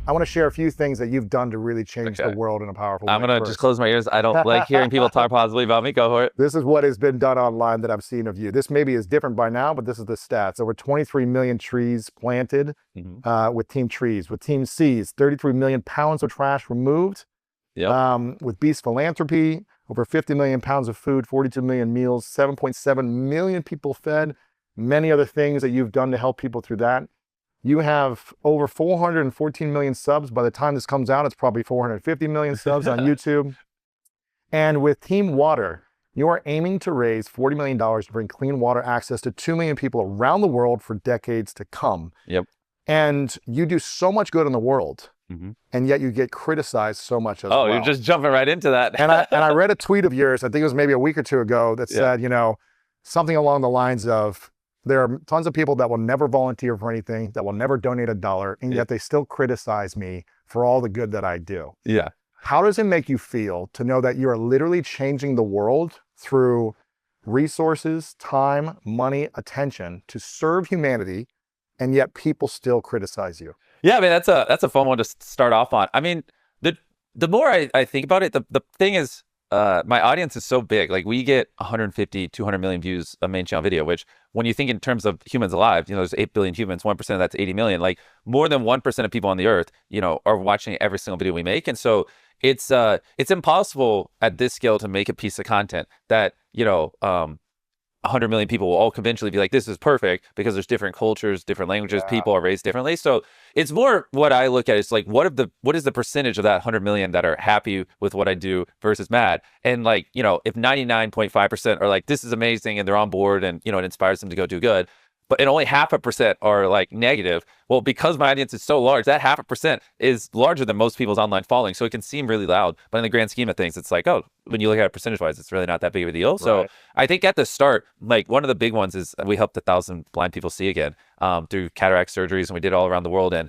I want to share a few things that you've done to really change the world in a powerful way. I'm going to just close my ears. I don't like hearing people talk positively about me. Go for it. This is what has been done online that I've seen of you. This maybe is different by now, but this is the stats. Over 23 million trees planted with Team Trees. With Team Seas, 33 million pounds of trash removed. With Beast Philanthropy, over 50 million pounds of food, 42 million meals, 7.7 million people fed. Many other things that you've done to help people through that. You have over 414 million subs. By the time this comes out, it's probably 450 million subs on YouTube. And with Team Water, you are aiming to raise $40 million to bring clean water access to 2 million people around the world for decades to come. And you do so much good in the world, and yet you get criticized so much as well. Oh, you're just jumping right into that. and I read a tweet of yours, I think it was maybe a week or two ago, that said, you know, something along the lines of, there are tons of people that will never volunteer for anything, that will never donate $1, and yet they still criticize me for all the good that I do. How does it make you feel to know that you're literally changing the world through resources, time, money, attention to serve humanity, and yet people still criticize you? Yeah, I mean, that's a fun one to start off on. I mean, the more I think about it, the thing is, my audience is so big. Like, we get 150, 200 million views a main channel video, which when you think in terms of humans alive, you know, there's 8 billion humans, 1% of that's 80 million. Like, more than 1% of people on the earth, you know, are watching every single video we make. And so it's impossible at this scale to make a piece of content that, you know, 100 million people will all conventionally be like, this is perfect, because there's different cultures, different languages, people are raised differently. So it's more what I look at is like, what is the percentage of that 100 million that are happy with what I do versus mad? And like, you know, if 99.5% are like, this is amazing, and they're on board, and, you know, it inspires them to go do good, but and only 0.5% are like negative. Well, because my audience is so large, that 0.5% is larger than most people's online following. So it can seem really loud, but in the grand scheme of things, it's like, oh, when you look at it percentage-wise, it's really not that big of a deal. So I think at the start, like, one of the big ones is we helped 1,000 blind people see again through cataract surgeries, and we did it all around the world. And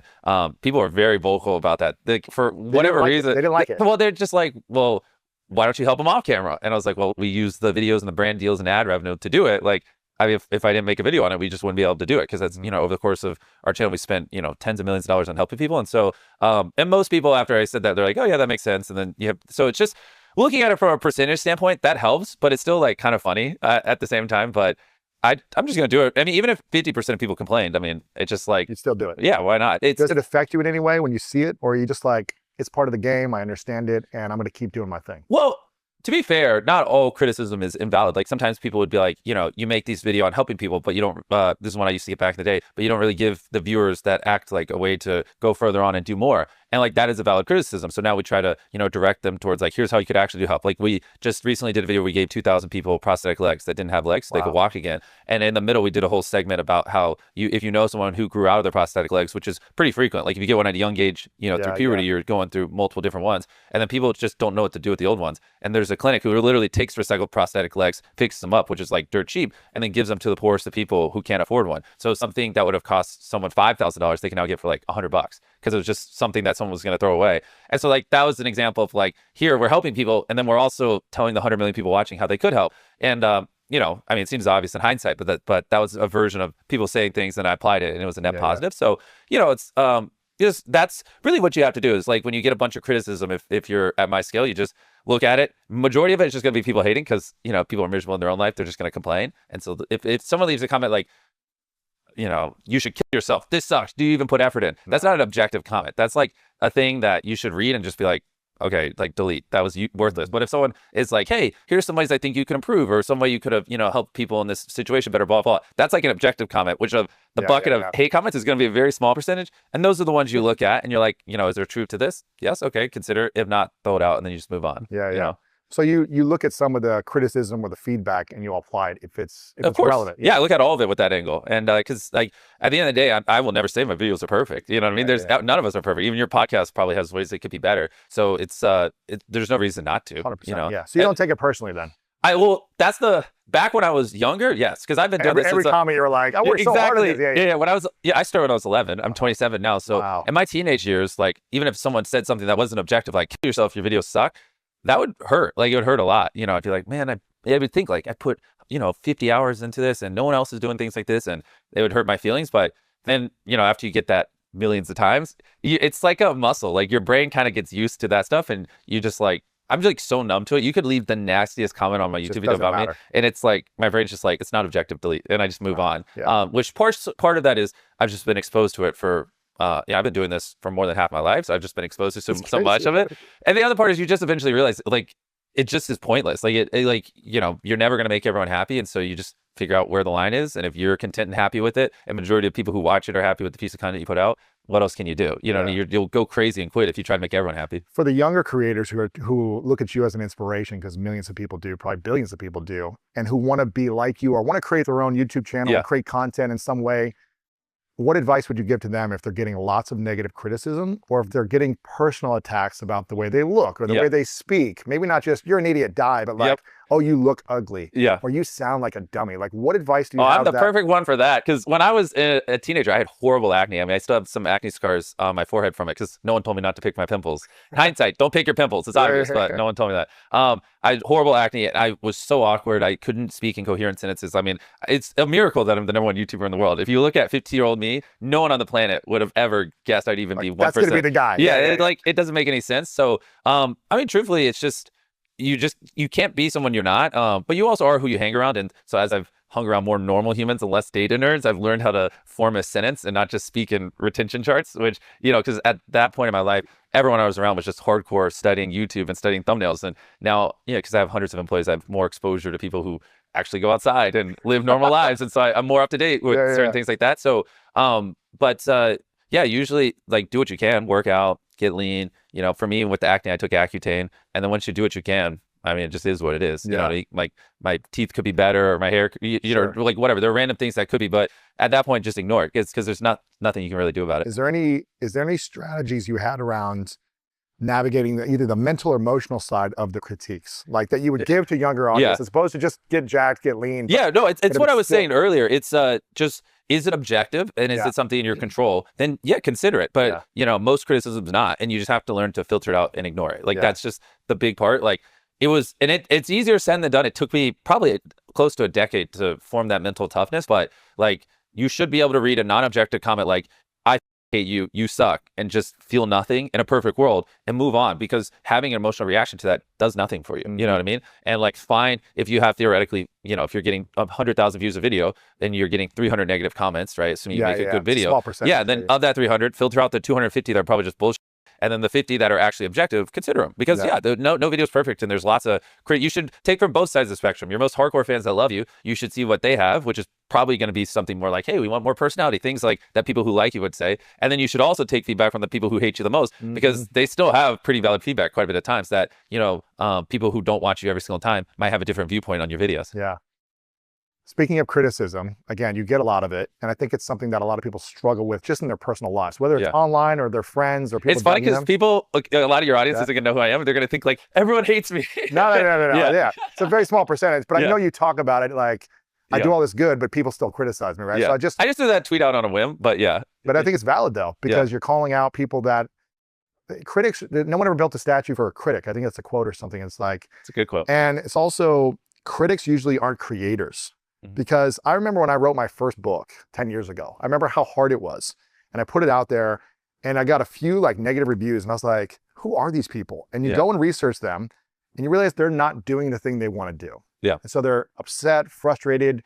people are very vocal about that. Like, for whatever reason, they didn't like it. Well, they're just like, well, why don't you help them off camera? And I was like, well, we use the videos and the brand deals and ad revenue to do it. Like, I mean, if I didn't make a video on it, we just wouldn't be able to do it, because that's, you know, over the course of our channel, we spent, you know, tens of millions of dollars on helping people. And so, and most people, after I said that, they're like, oh yeah, that makes sense. And then you have, so it's just looking at it from a percentage standpoint, that helps, but it's still like kind of funny at the same time. But I'm just going to do it. I mean, even if 50% of people complained, I mean, it's just like, you'd still do it. Yeah, why not? Does it affect you in any way when you see it, or are you just like, it's part of the game, I understand it, and I'm going to keep doing my thing? Well, to be fair, not all criticism is invalid. Like, sometimes people would be like, you know, you make these video on helping people, but you don't, this is one I used to get back in the day, but you don't really give the viewers that act like a way to go further on and do more. And like, that is a valid criticism. So now we try to, you know, direct them towards like, here's how you could actually do help. Like, we just recently did a video where we gave 2,000 people prosthetic legs that didn't have legs, so they could walk again. And in the middle, we did a whole segment about how if you know someone who grew out of their prosthetic legs, which is pretty frequent, like if you get one at a young age, you know, through puberty, you're going through multiple different ones. And then people just don't know what to do with the old ones. And there's a clinic who literally takes recycled prosthetic legs, fixes them up, which is like dirt cheap, and then gives them to the poorest of people who can't afford one. So something that would have cost someone $5,000, they can now get for like $100, because it was just something that someone was going to throw away. And so like, that was an example of like, here we're helping people, and then we're also telling the 100 million people watching how they could help. And you know, I mean, it seems obvious in hindsight, but that was a version of people saying things, and I applied it, and it was a net positive. So, you know, it's just, that's really what you have to do, is like, when you get a bunch of criticism, if you're at my scale, you just look at it. Majority of it is just going to be people hating, because, you know, people are miserable in their own life. They're just going to complain. And so if someone leaves a comment like, you know, you should kill yourself, this sucks, do you even put effort in? That's not an objective comment. That's like a thing that you should read and just be like, okay, like, delete, that was worthless. But if someone is like, hey, here's some ways I think you can improve, or some way you could have, you know, helped people in this situation better, blah, blah, that's like an objective comment, which of the bucket of hate comments is going to be a very small percentage. And those are the ones you look at and you're like, you know, is there truth to this? Yes. Okay. Consider it. If not, throw it out, and then you just move on. You know? So you look at some of the criticism or the feedback, and you apply it if it's relevant. Yeah, I look at all of it with that angle. And because like, at the end of the day, I will never say my videos are perfect. You know what I mean? There's none of us are perfect. Even your podcast probably has ways that could be better. So it's there's no reason not to. 100%, you know? Yeah. So you don't take it personally then? That's back when I was younger, yes, because I've been doing this. Every comment you're like, I worked so hard on this. Yeah. When I started when I was 11. I'm 27 now. So in my teenage years, like, even if someone said something that wasn't objective, like, kill yourself, your videos suck, that would hurt. Like, it would hurt a lot. You know, I'd be like, man, I would think like, I put, you know, 50 hours into this, and no one else is doing things like this, and it would hurt my feelings. But then, you know, after you get that millions of times, it's like a muscle. Like your brain kind of gets used to that stuff, and you just like, I'm just like so numb to it. You could leave the nastiest comment on my YouTube video about me, and it's like my brain's just like, it's not objective, delete, and I just move on. Which part of that is I've just been exposed to it for yeah, I've been doing this for more than half my life, so I've just been exposed to so much of it. And the other part is you just eventually realize like it just is pointless. Like it like, you know, you're never gonna make everyone happy, and so you just figure out where the line is. And if you're content and happy with it, and majority of people who watch it are happy with the piece of content you put out, what else can you do? You know, you'll go crazy and quit if you try to make everyone happy. For the younger creators who look at you as an inspiration, because millions of people do, probably billions of people do, and who want to be like you or want to create their own YouTube channel and create content in some way, what advice would you give to them if they're getting lots of negative criticism, or if they're getting personal attacks about the way they look or the way they speak? Maybe not just, you're an idiot, die, but like, oh, you look ugly. Or you sound like a dummy. Like, what advice do you have? I'm the perfect one for that. Because when I was a teenager, I had horrible acne. I mean, I still have some acne scars on my forehead from it because no one told me not to pick my pimples. Hindsight, don't pick your pimples. It's obvious, but no one told me that. I had horrible acne. I was so awkward. I couldn't speak in coherent sentences. I mean, it's a miracle that I'm the #1 YouTuber in the world. If you look at 15-year-old me, no one on the planet would have ever guessed I'd even be 1%. That's going to be the guy. It doesn't make any sense. So, I mean, truthfully, it's just, you can't be someone you're not, but you also are who you hang around. And so as I've hung around more normal humans and less data nerds, I've learned how to form a sentence and not just speak in retention charts, which, you know, because at that point in my life, everyone I was around was just hardcore studying YouTube and studying thumbnails. And now, because I have hundreds of employees, I have more exposure to people who actually go outside and live normal lives. And so I'm more up to date with certain things like that. So, yeah, usually like do what you can, work out, get lean. You know, for me with the acne, I took Accutane, and then once you do what you can, I mean, it just is what it is. You know, like my teeth could be better, or my hair, you know, like whatever. There are random things that could be, but at that point, just ignore it because there's nothing you can really do about it. Is there any strategies you had around navigating either the mental or emotional side of the critiques, like that you would give to younger audience, as opposed to just get jacked, get lean? Yeah, no, it's what I was saying earlier. It's just, is it objective and is it something in your control? Then consider it. But you know, most criticism's not, and you just have to learn to filter it out and ignore it. Like that's just the big part. Like it was, and it's easier said than done. It took me probably close to a decade to form that mental toughness. But like, you should be able to read a non-objective comment like, I hate you, you suck, and just feel nothing in a perfect world and move on, because having an emotional reaction to that does nothing for you. You know what I mean? And like, fine, if you have theoretically, you know, if you're getting 100,000 views a video, then you're getting 300 negative comments, right? Assuming you make a good video. Small percentage, then of that 300, filter out the 250 that are probably just bullshit. And then the 50 that are actually objective, consider them. Because no video is perfect, and there's lots of you should take from both sides of the spectrum. Your most hardcore fans that love you, you should see what they have, which is probably going to be something more like, hey, we want more personality, things like that people who like you would say. And then you should also take feedback from the people who hate you the most, because they still have pretty valid feedback quite a bit of times that, you know, people who don't watch you every single time might have a different viewpoint on your videos. Speaking of criticism, again, you get a lot of it, and I think it's something that a lot of people struggle with just in their personal lives, whether it's online or their friends or people. It's funny because people, a lot of your audience isn't gonna know who I am. They're gonna think like everyone hates me. No. It's a very small percentage, but I know you talk about it like, I do all this good, but people still criticize me, right? So I just do that tweet out on a whim, but But I think it's valid though, because you're calling out people that critics. No one ever built a statue for a critic. I think that's a quote or something. It's like, it's a good quote, and it's also, critics usually aren't creators. Because I remember when I wrote my first book 10 years ago, I remember how hard it was. And I put it out there and I got a few like negative reviews, and I was like, who are these people? And you go and research them and you realize they're not doing the thing they want to do. And so they're upset, frustrated.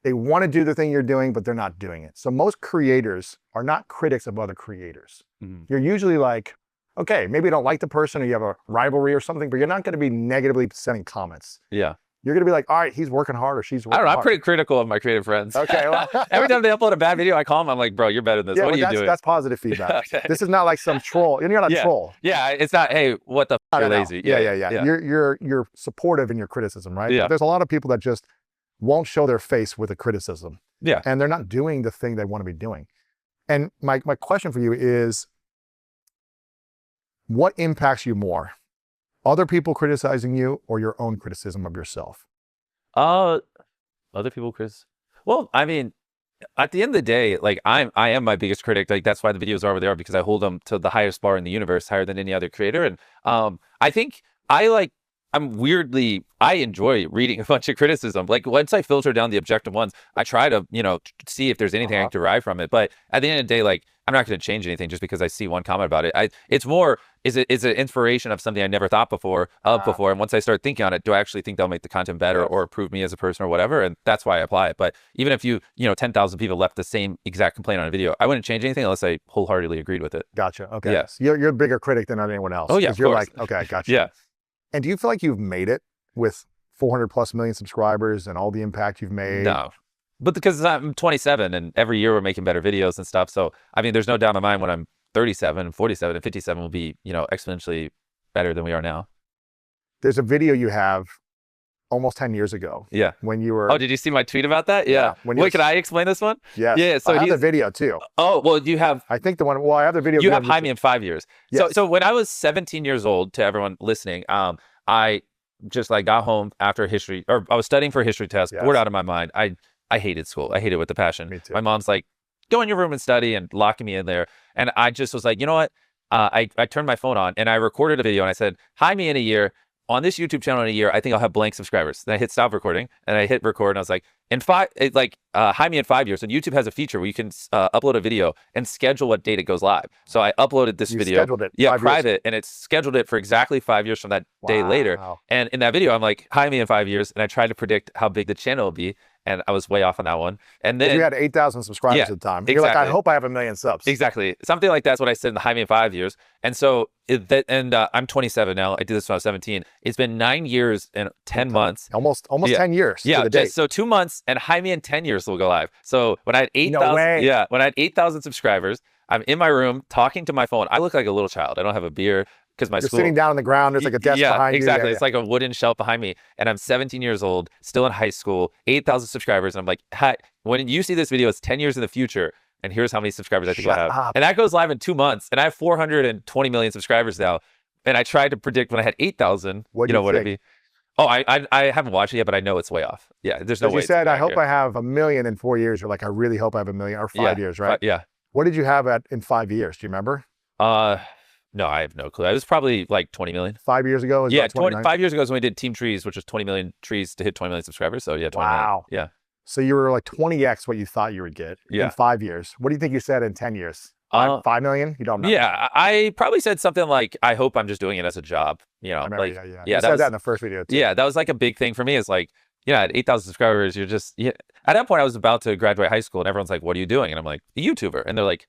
They want to do the thing you're doing, but they're not doing it. So most creators are not critics of other creators. You're usually like, okay, maybe you don't like the person or you have a rivalry or something, but you're not going to be negatively sending comments. You're going to be like, all right, he's working hard or she's working hard. I don't know. I'm pretty critical of my creative friends. Okay. Well, every time they upload a bad video, I call them. I'm like, bro, you're better than this. What are you doing? That's positive feedback. This is not like some troll. You're not a troll. It's not, hey, what the f, you're lazy. You're supportive in your criticism, right? There's a lot of people that just won't show their face with a criticism. And they're not doing the thing they want to be doing. And my question for you is, what impacts you more? Other people criticizing you or your own criticism of yourself? Other people well, I mean, at the end of the day, like I am my biggest critic. Like that's why the videos are where they are, because I hold them to the highest bar in the universe, higher than any other creator. And I think I I enjoy reading a bunch of criticism. Like once I filter down the objective ones, I try to, see if there's anything I can derive from it. But at the end of the day, like I'm not going to change anything just because I see one comment about it. It's more, is it an inspiration of something I never thought before. And once I start thinking on it, do I actually think they'll make the content better or improve me as a person or whatever? And that's why I apply it. But even if 10,000 people left the same exact complaint on a video, I wouldn't change anything unless I wholeheartedly agreed with it. Gotcha. Okay. Yeah. So you're a bigger critic than anyone else. Oh yeah. You're like, okay, gotcha. Yeah. And do you feel like you've made it with 400+ million subscribers and all the impact you've made? No. But because I'm 27 and every year we're making better videos and stuff. So, I mean, there's no doubt in my mind when I'm 37, 47, and 57 will be, exponentially better than we are now. There's a video you have almost 10 years ago. Yeah. When you were... Oh, did you see my tweet about that? Yeah. Wait, can I explain this one? Yes. Yeah. So I have the video too. Oh, well, you have... I think I have the video. You have Jaime in 5 years. Yes. So when I was 17 years old, to everyone listening, I just like got home after history, or I was studying for a history test, bored out of my mind. I hated school. I hated it with a passion. Me too. My mom's like, go in your room and study, and locking me in there. And I just was like, you know what? I turned my phone on and I recorded a video and I said, hi, me in a year. On this YouTube channel in a year, I think I'll have blank subscribers. Then I hit stop recording and I hit record and I was like, hi, me in 5 years. And YouTube has a feature where you can upload a video and schedule what date it goes live. So I uploaded this video. Scheduled it. Yeah, private. And it's scheduled it for exactly 5 years from that day later. And in that video, I'm like, hi, me in 5 years. And I tried to predict how big the channel will be. And I was way off on that one. And then you had 8,000 subscribers at the time. You're like, I hope I have 1 million subs. Exactly. Something like that's what I said in the Jaime in 5 years. And so, I'm 27 now. I did this when I was 17. It's been 9 years and 10 months. Almost 10 years. Yeah. To the date. So 2 months and Jaime in 10 years will go live. So when I had 8,000, when I had 8,000 subscribers, I'm in my room talking to my phone. I look like a little child. I don't have a beard. Because You're sitting down on the ground, there's like a desk behind you. Exactly. It's like a wooden shelf behind me. And I'm 17 years old, still in high school, 8,000 subscribers. And I'm like, hi, when you see this video, it's 10 years in the future. And here's how many subscribers I think I'll have. And that goes live in 2 months. And I have 420 million subscribers now. And I tried to predict when I had 8,000, what it'd be. Oh, I haven't watched it yet, but I know it's way off. Yeah, there's no way. You said, I hope I have 1 million in 4 years. You're like, I really hope I have 1 million, or 5 years, right? Yeah. What did you have in 5 years? Do you remember? No, I have no clue. I was probably like 20 million. 5 years ago? Yeah, 5 years ago is when we did Team Trees, which was 20 million trees to hit 20 million subscribers. So yeah, 20 million. Yeah. So you were like 20x what you thought you would get in 5 years. What do you think you said in 10 years? 5 million? You don't know. Yeah, I probably said something like, I hope I'm just doing it as a job. I remember, you said that in the first video too. Yeah, that was like a big thing for me. It's like, at 8,000 subscribers, you're just, at that point I was about to graduate high school and everyone's like, what are you doing? And I'm like, a YouTuber. And they're like,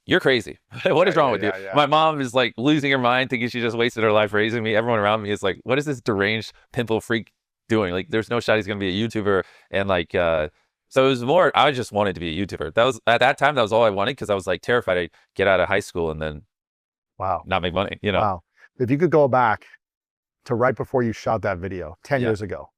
you're crazy. What is wrong with you? My mom is like losing her mind, thinking she just wasted her life raising me. Everyone around me is like, what is this deranged pimple freak doing? Like, there's no shot he's going to be a YouTuber. And like, so it was more, I just wanted to be a YouTuber. That was, at that time, that was all I wanted, because I was like terrified I'd get out of high school and then not make money, Wow. If you could go back to right before you shot that video 10 years ago,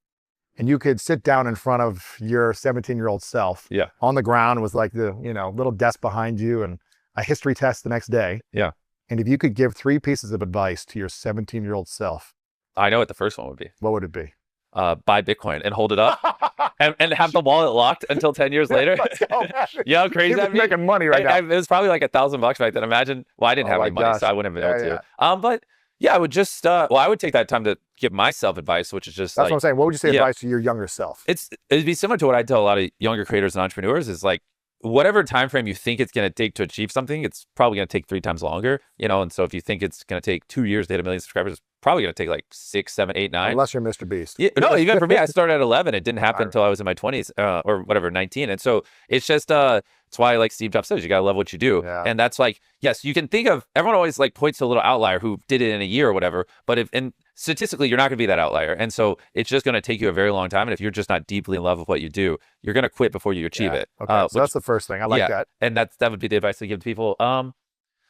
and you could sit down in front of your 17-year-old self on the ground with like the, little desk behind you and a history test the next day. Yeah. And if you could give 3 pieces of advice to your 17-year-old self. I know what the first one would be. What would it be? Buy Bitcoin and hold it up and have the wallet locked until 10 years later. Yeah, how crazy that making money right now. It was probably like $1,000 back then. Imagine, well, I didn't have any money, so I wouldn't have been able to. But yeah, I would just, I would take that time to give myself advice, which is just That's what I'm saying. What would you say advice to your younger self? It'd be similar to what I tell a lot of younger creators and entrepreneurs, is like, whatever time frame you think it's going to take to achieve something, it's probably going to take 3 times longer, and so if you think it's going to take 2 years to hit 1 million subscribers, it's probably going to take like 6, 7, 8, 9. Unless you're MrBeast. Yeah, no, even for me, I started at 11. It didn't happen until I was in my 20s or whatever, 19. And so it's just, it's why, like Steve Jobs says, you got to love what you do. And that's like, yes, you can think of, everyone always like points to a little outlier who did it in a year or whatever, but statistically, you're not going to be that outlier. And so it's just going to take you a very long time. And if you're just not deeply in love with what you do, you're going to quit before you achieve it. Okay, so that's the first thing. I like that. And that would be the advice to give to people. And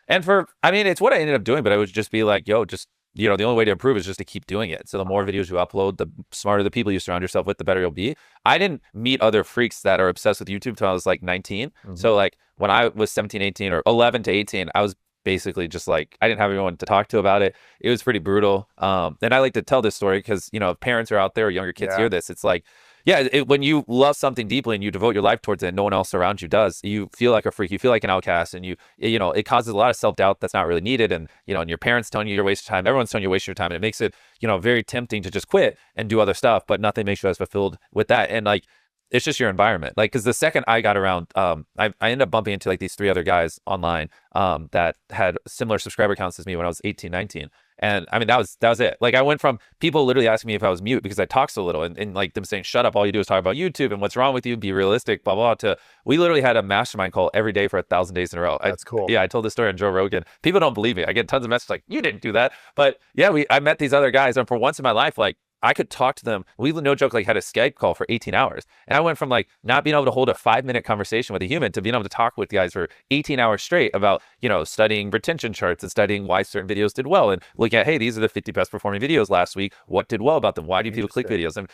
it's what I ended up doing, but I would just be like, yo, just, the only way to improve is just to keep doing it. So the more videos you upload, the smarter the people you surround yourself with, the better you'll be. I didn't meet other freaks that are obsessed with YouTube until I was like 19. So like when I was 17, 18 or 11 to 18, I was basically just like, I didn't have anyone to talk to about it. It was pretty brutal. And I like to tell this story because, if parents are out there or younger kids hear this, it's like, Yeah, when you love something deeply and you devote your life towards it and no one else around you does, you feel like a freak, you feel like an outcast, and you know, it causes a lot of self-doubt that's not really needed. And, you know, and your parents telling you you're wasting time, everyone's telling you you're wasting your time. And it makes it, you know, very tempting to just quit and do other stuff, but nothing makes you as fulfilled with that. And like, it's just your environment. Like, cause the second I got around, I ended up bumping into like these 3 other guys online, that had similar subscriber counts as me when I was 18, 19. And I mean, that was it. Like, I went from people literally asking me if I was mute because I talk so little, and like them saying, shut up, all you do is talk about YouTube and what's wrong with you, be realistic, blah, blah, to we literally had a mastermind call every day for 1,000 days in a row. That's cool. Yeah, I told this story on Joe Rogan. People don't believe me. I get tons of messages like, you didn't do that. But yeah, I met these other guys, and for once in my life, like, I could talk to them. We, no joke, like had a Skype call for 18 hours. And I went from like not being able to hold a 5-minute conversation with a human to being able to talk with guys for 18 hours straight about, you know, studying retention charts and studying why certain videos did well, and looking at, hey, these are the 50 best performing videos last week. What did well about them? Why do people click videos? And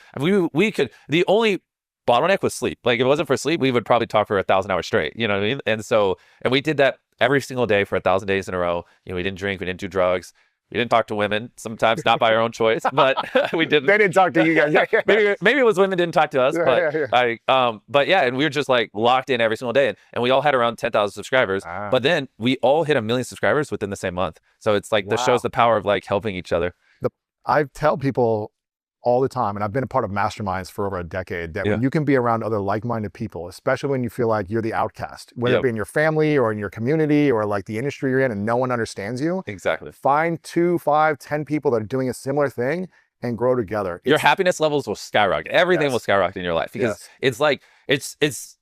we could, the only bottleneck was sleep. Like, if it wasn't for sleep, we would probably talk for 1,000 hours straight. You know what I mean? And so, and we did that every single day for 1,000 days in a row. You know, we didn't drink, we didn't do drugs. We didn't talk to women, sometimes not by our own choice, but we didn't. They didn't talk to you guys. Maybe it was women didn't talk to us, but yeah, and we were just like locked in every single day, and we all had around 10,000 subscribers. But then we all hit 1 million subscribers within the same month. So it's like, this shows the power of like helping each other. I tell people all the time, and I've been a part of masterminds for over a decade, that when you can be around other like-minded people, especially when you feel like you're the outcast, whether it be in your family or in your community or like the industry you're in and no one understands you. Exactly. Find 2, 5, 10 people that are doing a similar thing and grow together. Your happiness levels will skyrocket. Everything will skyrocket in your life, because it's like, it's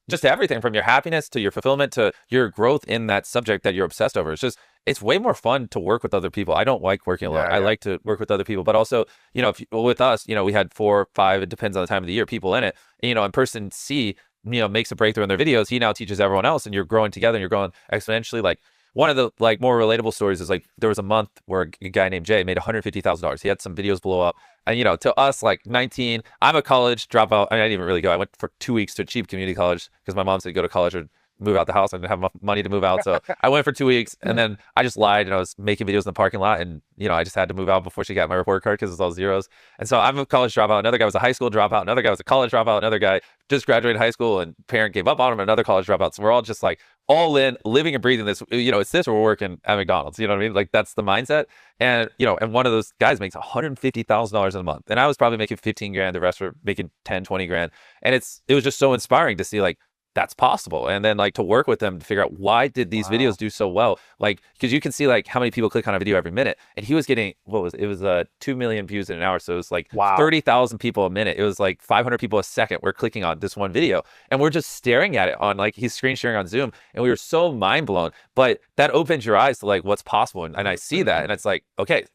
just everything from your happiness to your fulfillment to your growth in that subject that you're obsessed over. It's way more fun to work with other people. I don't like working alone. I like to work with other people, but also, you know, with us, you know, we had 4 or 5, it depends on the time of the year, people in it, and, you know, and person C, you know, makes a breakthrough in their videos. He now teaches everyone else, and you're growing together and you're growing exponentially. Like, one of the like more relatable stories is like, there was a month where a guy named Jay made $150,000. He had some videos blow up, and, you know, to us, like 19, I'm a college dropout. I mean, I didn't even really go. I went for 2 weeks to a cheap community college because my mom said go to college or move out the house. I didn't have enough money to move out. So I went for 2 weeks, and then I just lied, and I was making videos in the parking lot, and, you know, I just had to move out before she got my report card because it's all zeros. And so I'm a college dropout. Another guy was a high school dropout. Another guy was a college dropout. Another guy just graduated high school and parent gave up on him. Another college dropout. So we're all just like all in, living and breathing this. You know, it's this or we're working at McDonald's. You know what I mean? Like, that's the mindset. And, you know, and one of those guys makes $150,000 a month, and I was probably making 15 grand. The rest were making 10, 20 grand. And it was just so inspiring to see, like, that's possible. And then like to work with them to figure out, why did these videos do so well? Like, because you can see like how many people click on a video every minute, and he was getting, it was 2 million views in an hour. So it was like 30,000 people a minute. It was like 500 people a second were clicking on this one video, and we're just staring at it on, like, he's screen sharing on Zoom, and we were so mind blown. But that opens your eyes to like what's possible. And I see that, and it's like, okay,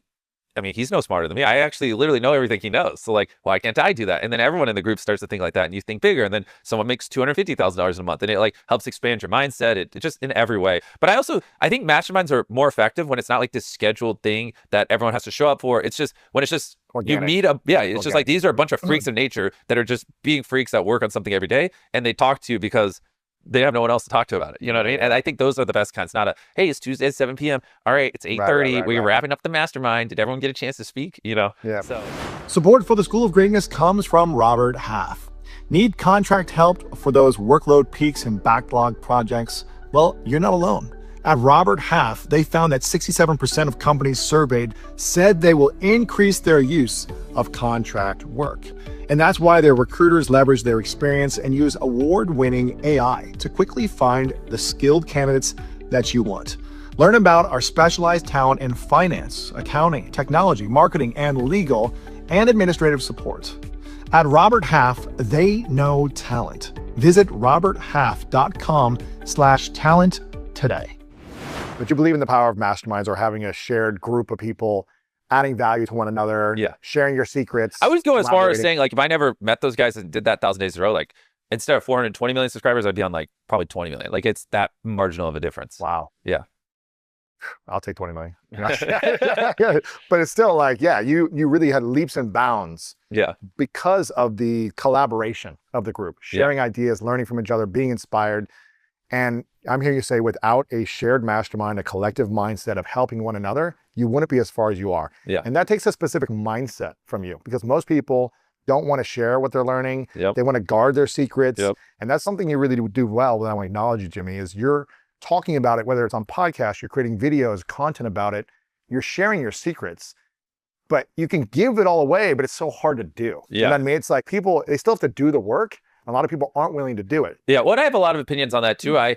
I mean, he's no smarter than me. I actually literally know everything he knows. So like, why can't I do that? And then everyone in the group starts to think like that, and you think bigger, and then someone makes $250,000 a month, and it like helps expand your mindset. It just in every way. But I think masterminds are more effective when it's not like this scheduled thing that everyone has to show up for. It's just when it's just organic. You meet up. Yeah. It's just like, these are a bunch of freaks of nature that are just being freaks that work on something every day, and they talk to you because they have no one else to talk to about it. You know what I mean? And I think those are the best kinds. Not hey, it's Tuesday at 7 p.m. All right, it's 8:30. We're wrapping up the mastermind. Did everyone get a chance to speak? You know? Yeah. So support for the School of Greatness comes from Robert Half. Need contract help for those workload peaks and backlog projects? Well, you're not alone. At Robert Half, they found that 67% of companies surveyed said they will increase their use of contract work. And that's why their recruiters leverage their experience and use award-winning AI to quickly find the skilled candidates that you want. Learn about our specialized talent in finance, accounting, technology, marketing, and legal and administrative support. At Robert Half, they know talent. Visit roberthalf.com/talent today. But you believe in the power of masterminds, or having a shared group of people adding value to one another, sharing your secrets. I would go as far as saying, like, if I never met those guys and did that 1,000 days in a row, like, instead of 420 million subscribers, I'd be on like probably 20 million. Like, it's that marginal of a difference. Wow. Yeah. I'll take 20 million. But it's still like, you really had leaps and bounds. Yeah. Because of the collaboration of the group, sharing ideas, learning from each other, being inspired. And I'm hearing you say, without a shared mastermind, a collective mindset of helping one another, you wouldn't be as far as you are. Yeah. And that takes a specific mindset from you, because most people don't want to share what they're learning. Yep. They want to guard their secrets. Yep. And that's something you really do well, and I want to acknowledge you, Jimmy, is you're talking about it, whether it's on podcasts, you're creating videos, content about it, you're sharing your secrets. But you can give it all away, but it's so hard to do. Yeah. You know what I mean? It's like people, they still have to do the work. A lot of people aren't willing to do it. Yeah, well, I have a lot of opinions on that too. I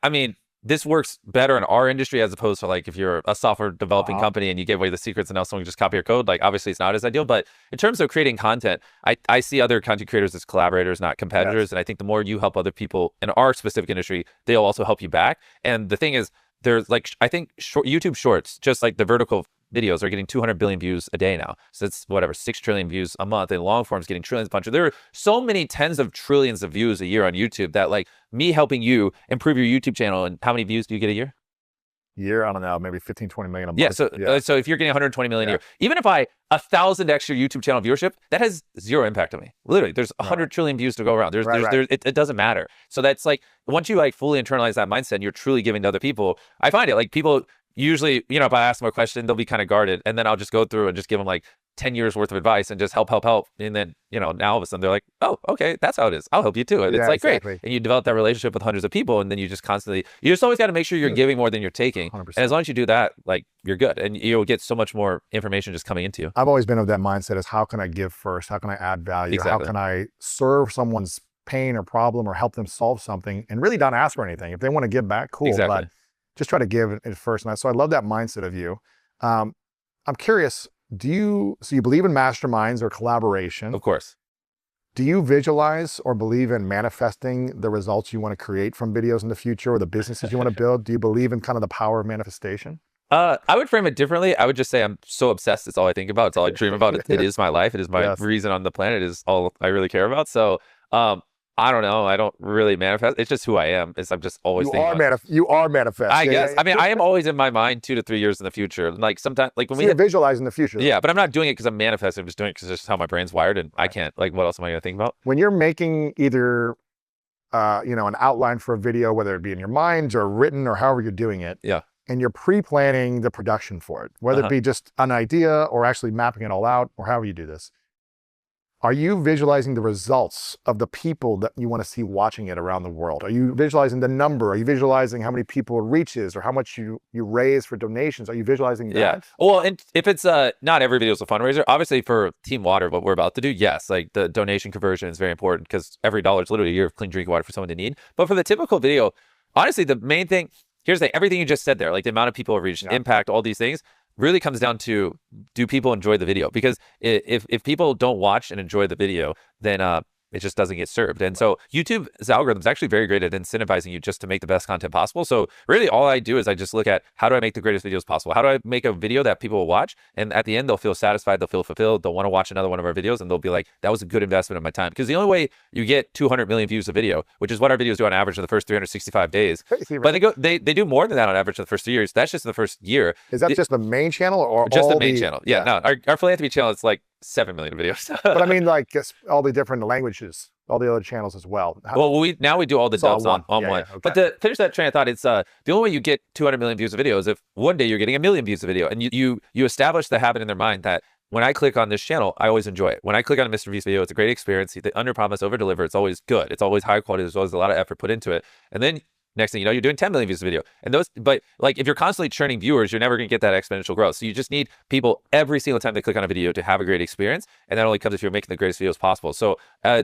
mean, this works better in our industry as opposed to like if you're a software developing company and you give away the secrets and now someone can just copy your code. Like obviously it's not as ideal, but in terms of creating content, I see other content creators as collaborators, not competitors. Yes. And I think the more you help other people in our specific industry, they'll also help you back. And the thing is, there's like, I think YouTube Shorts, just like the vertical videos, are getting 200 billion views a day now. So it's whatever, 6 trillion views a month, and long form's getting trillions, bunch of. There are so many tens of trillions of views a year on YouTube that like me helping you improve your YouTube channel. And how many views do you get a year? Year, I don't know, maybe 15, 20 million a month. Yeah, so if you're getting 120 million a year, even if I 1,000 extra YouTube channel viewership, that has zero impact on me. Literally, there's 100 trillion views to go around. It doesn't matter. So that's like, once you like fully internalize that mindset and you're truly giving to other people, I find it like people usually, you know, if I ask them a question, they'll be kind of guarded, and then I'll just go through and just give them like 10 years worth of advice and just help. And then, you know, now all of a sudden they're like, oh, okay, that's how it is. I'll help you too. And it's like, exactly. Great. And you develop that relationship with hundreds of people, and then you just constantly, you just always got to make sure you're giving more than you're taking. 100%. And as long as you do that, like you're good, and you'll get so much more information just coming into you. I've always been of that mindset is how can I give first? How can I add value? Exactly. How can I serve someone's pain or problem or help them solve something and really not ask for anything? If they want to give back, cool. Exactly. But just try to give it first. And so I love that mindset of you. I'm curious, so you believe in masterminds or collaboration? Of course. Do you visualize or believe in manifesting the results you want to create from videos in the future or the businesses you want to build? Do you believe in kind of the power of manifestation? I would frame it differently. I would just say I'm so obsessed. It's all I think about. It's all I dream about. It is my life. It is my reason on the planet. It is all I really care about. So, I don't know. I don't really manifest. It's just who I am. I'm just always thinking. You are manifest. I guess. I mean, I am always in my mind 2 to 3 years in the future. Like sometimes, like when we visualize in the future. Yeah, but I'm not doing it because I'm manifesting. I'm just doing it because it's just how my brain's wired, and I can't. Like, what else am I going to think about? When you're making either, an outline for a video, whether it be in your mind or written or however you're doing it. Yeah. And you're pre-planning the production for it, whether it be just an idea or actually mapping it all out or however you do this. Are you visualizing the results of the people that you want to see watching it around the world? Are you visualizing the number? Are you visualizing how many people it reaches or how much you raise for donations? Are you visualizing that? Yeah. Well, and if it's not every video is a fundraiser, obviously for Team Water, what we're about to do, yes, like the donation conversion is very important because every dollar is literally a year of clean drinking water for someone in need. But for the typical video, honestly, the main thing, here's everything you just said there, like the amount of people reached, impact, all these things, really comes down to, do people enjoy the video? Because if people don't watch and enjoy the video, then it just doesn't get served. And so YouTube's algorithm is actually very great at incentivizing you just to make the best content possible. So really all I do is I just look at, how do I make the greatest videos possible? How do I make a video that people will watch? And at the end, they'll feel satisfied, they'll feel fulfilled, they'll want to watch another one of our videos, and they'll be like, that was a good investment of my time. Because the only way you get 200 million views a video, which is what our videos do on average in the first 365 days, but they do more than that on average in the first 3 years. That's just in the first year. Is that just the main channel or just the main channel? Yeah, no, our philanthropy channel is like 7 million videos. But I mean, like all the different languages, all the other channels as well. Well, we do all the dubs on one. Yeah, okay. But to finish that train of thought, it's the only way you get 200 million views of video is if one day you're getting 1 million views of video, and you establish the habit in their mind that when I click on this channel, I always enjoy it. When I click on a MrBeast video, it's a great experience. They under promise, over deliver. It's always good. It's always high quality. There's always a lot of effort put into it. And then next thing you know, you're doing 10 million views a video. And but like if you're constantly churning viewers, you're never going to get that exponential growth. So you just need people every single time they click on a video to have a great experience. And that only comes if you're making the greatest videos possible. So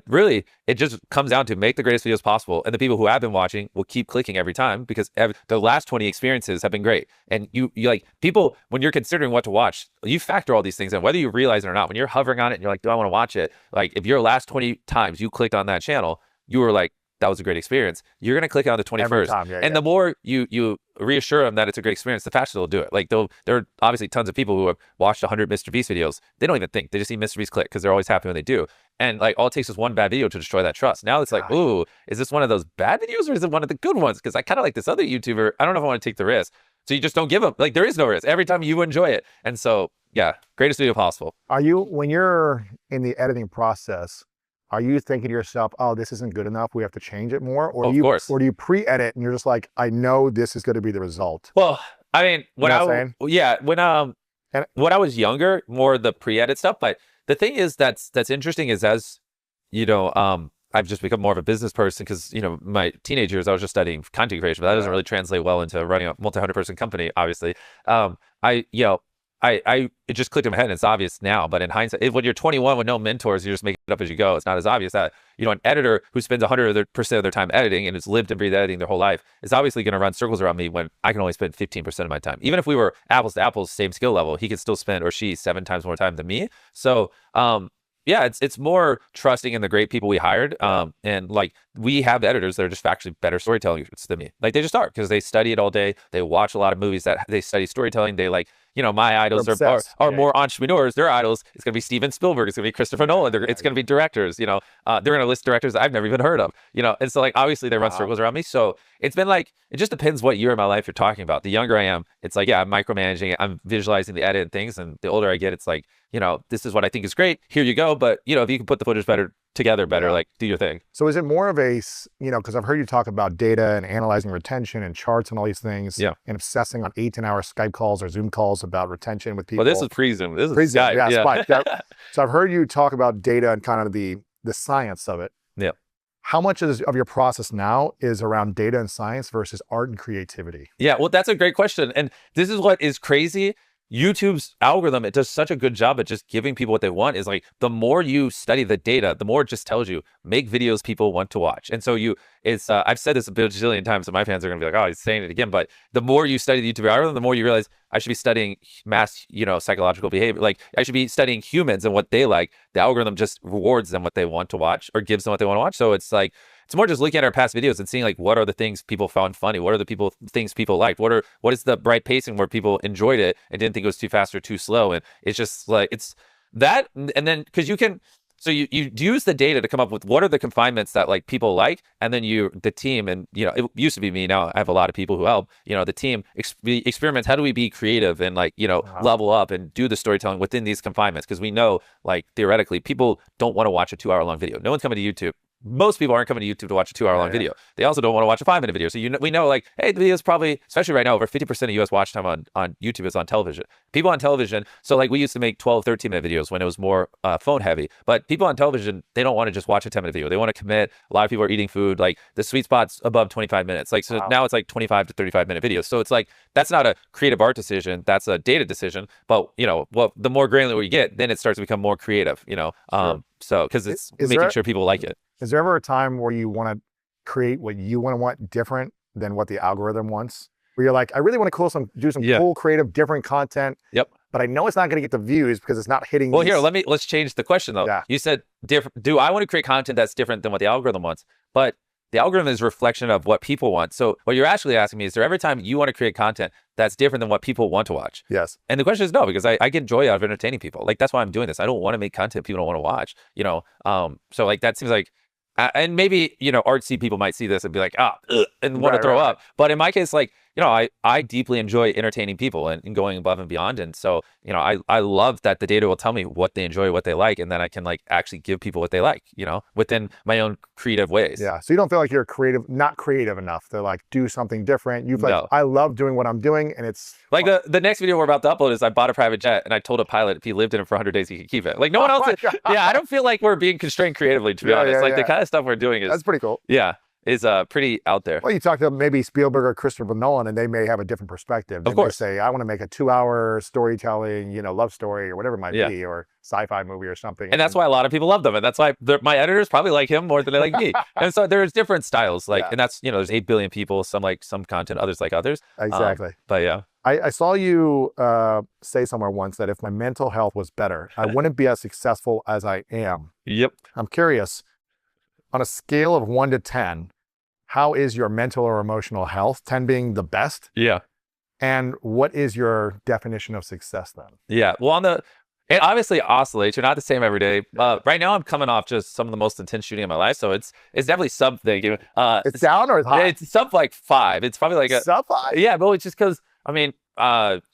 really, it just comes down to make the greatest videos possible. And the people who have been watching will keep clicking every time because the last 20 experiences have been great. And you like people, when you're considering what to watch, you factor all these things in, whether you realize it or not. When you're hovering on it and you're like, do I want to watch it? Like if your last 20 times you clicked on that channel, you were like, that was a great experience, you're going to click on the 21st. And the more you reassure them that it's a great experience, the faster they'll do it. Like there are obviously tons of people who have watched 100 MrBeast videos. They don't even think. They just see MrBeast click because they're always happy when they do. And like all it takes is one bad video to destroy that trust. Now it's like, ooh, is this one of those bad videos or is it one of the good ones? Because I kind of like this other YouTuber. I don't know if I want to take the risk. So you just don't give them. Like there is no risk. Every time you enjoy it. And so, yeah, greatest video possible. When you're in the editing process, are you thinking to yourself, oh, this isn't good enough, we have to change it more? Or, or do you pre-edit and you're just like, I know this is going to be the result? Well, I mean, when I was younger, more the pre-edit stuff, but The thing is that's interesting is as you know, I've just become more of a business person because, you know, my teenage years, I was just studying content creation, but that doesn't really translate well into running a multi-100-person company, obviously. It just clicked in my head and it's obvious now, but in hindsight, when you're 21 with no mentors, you just make it up as you go. It's not as obvious that, you know, an editor who spends 100% of their time editing and has lived and breathed editing their whole life is obviously going to run circles around me when I can only spend 15% of my time. Even if we were apples to apples, same skill level, he could still spend, or she, 7 times more time than me. So, yeah, it's more trusting in the great people we hired. And like we have editors that are just actually better storytelling than me. Like they just are because they study it all day. They watch a lot of movies that they study storytelling. They like, you know, my idols are more entrepreneurs. Their idols, it's going to be Steven Spielberg. It's going to be Christopher Nolan. It's going to be directors, you know, they're going to list directors I've never even heard of, you know? And so like, obviously they run circles around me. So it's been like, it just depends what year in my life you're talking about. The younger I am, it's like, yeah, I'm micromanaging it. I'm visualizing the edit and things. And the older I get, it's like, you know, this is what I think is great. Here you go. But, you know, if you can put the footage together better, like do your thing. So is it more of a, you know, because I've heard you talk about data and analyzing retention and charts and all these things, and obsessing on 8-10-hour Skype calls or Zoom calls about retention with people. Well, this is pre-Zoom. This is Skype. Yeah, Skype. So I've heard you talk about data and kind of the science of it. Yeah. How much of your process now is around data and science versus art and creativity? Yeah, well, that's a great question. And this is what is crazy. YouTube's algorithm, it does such a good job at just giving people what they want. Is like the more you study the data, the more it just tells you make videos people want to watch. And so I've said this a bajillion times, and my fans are gonna be like, oh, he's saying it again. But the more you study the YouTube algorithm, the more you realize I should be studying mass, you know, psychological behavior. Like I should be studying humans and what they like. The algorithm just rewards them what they want to watch or gives them what they want to watch. So it's like, it's more just looking at our past videos and seeing like what are the things people found funny, what are the things people liked, what is the right pacing where people enjoyed it and didn't think it was too fast or too slow. And it's just like it's that, and then because you can. So you use the data to come up with what are the confinements that like people like, and then the team, and you know, it used to be me, now I have a lot of people who help, you know, the team experiments, how do we be creative and like, you know, level up and do the storytelling within these confinements, because we know like theoretically people don't want to watch a 2-hour-long video. No one's coming to YouTube. Most people aren't coming to YouTube to watch a 2-hour-long video. They also don't want to watch a 5-minute video. So we know like, hey, the video is probably, especially right now, over 50% of US watch time on YouTube is on television. People on television, so like we used to make 12, 13-minute videos when it was more phone heavy. But people on television, they don't want to just watch a 10-minute video. They want to commit. A lot of people are eating food. Like the sweet spot's above 25 minutes. Like so now it's like 25 to 35-minute videos. So it's like that's not a creative art decision. That's a data decision. But you know, well, the more granular we get, then it starts to become more creative. You know, so because it's making sure people like it. Is there ever a time where you want to create what you want different than what the algorithm wants? Where you're like, I really want to do some cool, creative, different content. Yep. But I know it's not going to get the views because it's not hitting. Well, here, let's change the question though. Yeah. You said, do I want to create content that's different than what the algorithm wants? But the algorithm is a reflection of what people want. So what you're actually asking me is there every time you want to create content that's different than what people want to watch? Yes. And the question is no, because I get joy out of entertaining people. Like that's why I'm doing this. I don't want to make content people don't want to watch, you know? So like that seems like, and maybe, you know, artsy people might see this and be like, and want to throw up. But in my case, like, you know, I deeply enjoy entertaining people and going above and beyond. And so, you know, I love that the data will tell me what they enjoy, what they like, and then I can like actually give people what they like, you know, within my own creative ways. Yeah. So you don't feel like you're not creative enough to like do something different. You've like, I love doing what I'm doing, and it's like the next video we're about to upload is I bought a private jet and I told a pilot if he lived in it for 100 days, he could keep it. Like no one else. Yeah. I don't feel like we're being constrained creatively, to be honest. The kind of stuff we're doing is. That's pretty cool. Yeah. Is pretty out there. Well, you talk to maybe Spielberg or Christopher Nolan, and they may have a different perspective. They may say, I want to make a 2-hour storytelling, you know, love story or whatever it might be, or sci-fi movie or something. And that's why a lot of people love them. And that's why my editors probably like him more than they like me. And so there's different styles. Like, and that's, you know, there's 8 billion people, some like some content, others like others. Exactly. But yeah. I saw you say somewhere once that if my mental health was better, I wouldn't be as successful as I am. Yep. I'm curious, on a scale of 1 to 10, how is your mental or emotional health? 10 being the best. Yeah. And what is your definition of success then? Yeah. Well, it obviously oscillates. You're not the same every day. Right now, I'm coming off just some of the most intense shooting in my life, so it's definitely something. It's down or it's high? It's sub like 5. It's probably like a sub 5. Yeah, but it's just because I mean,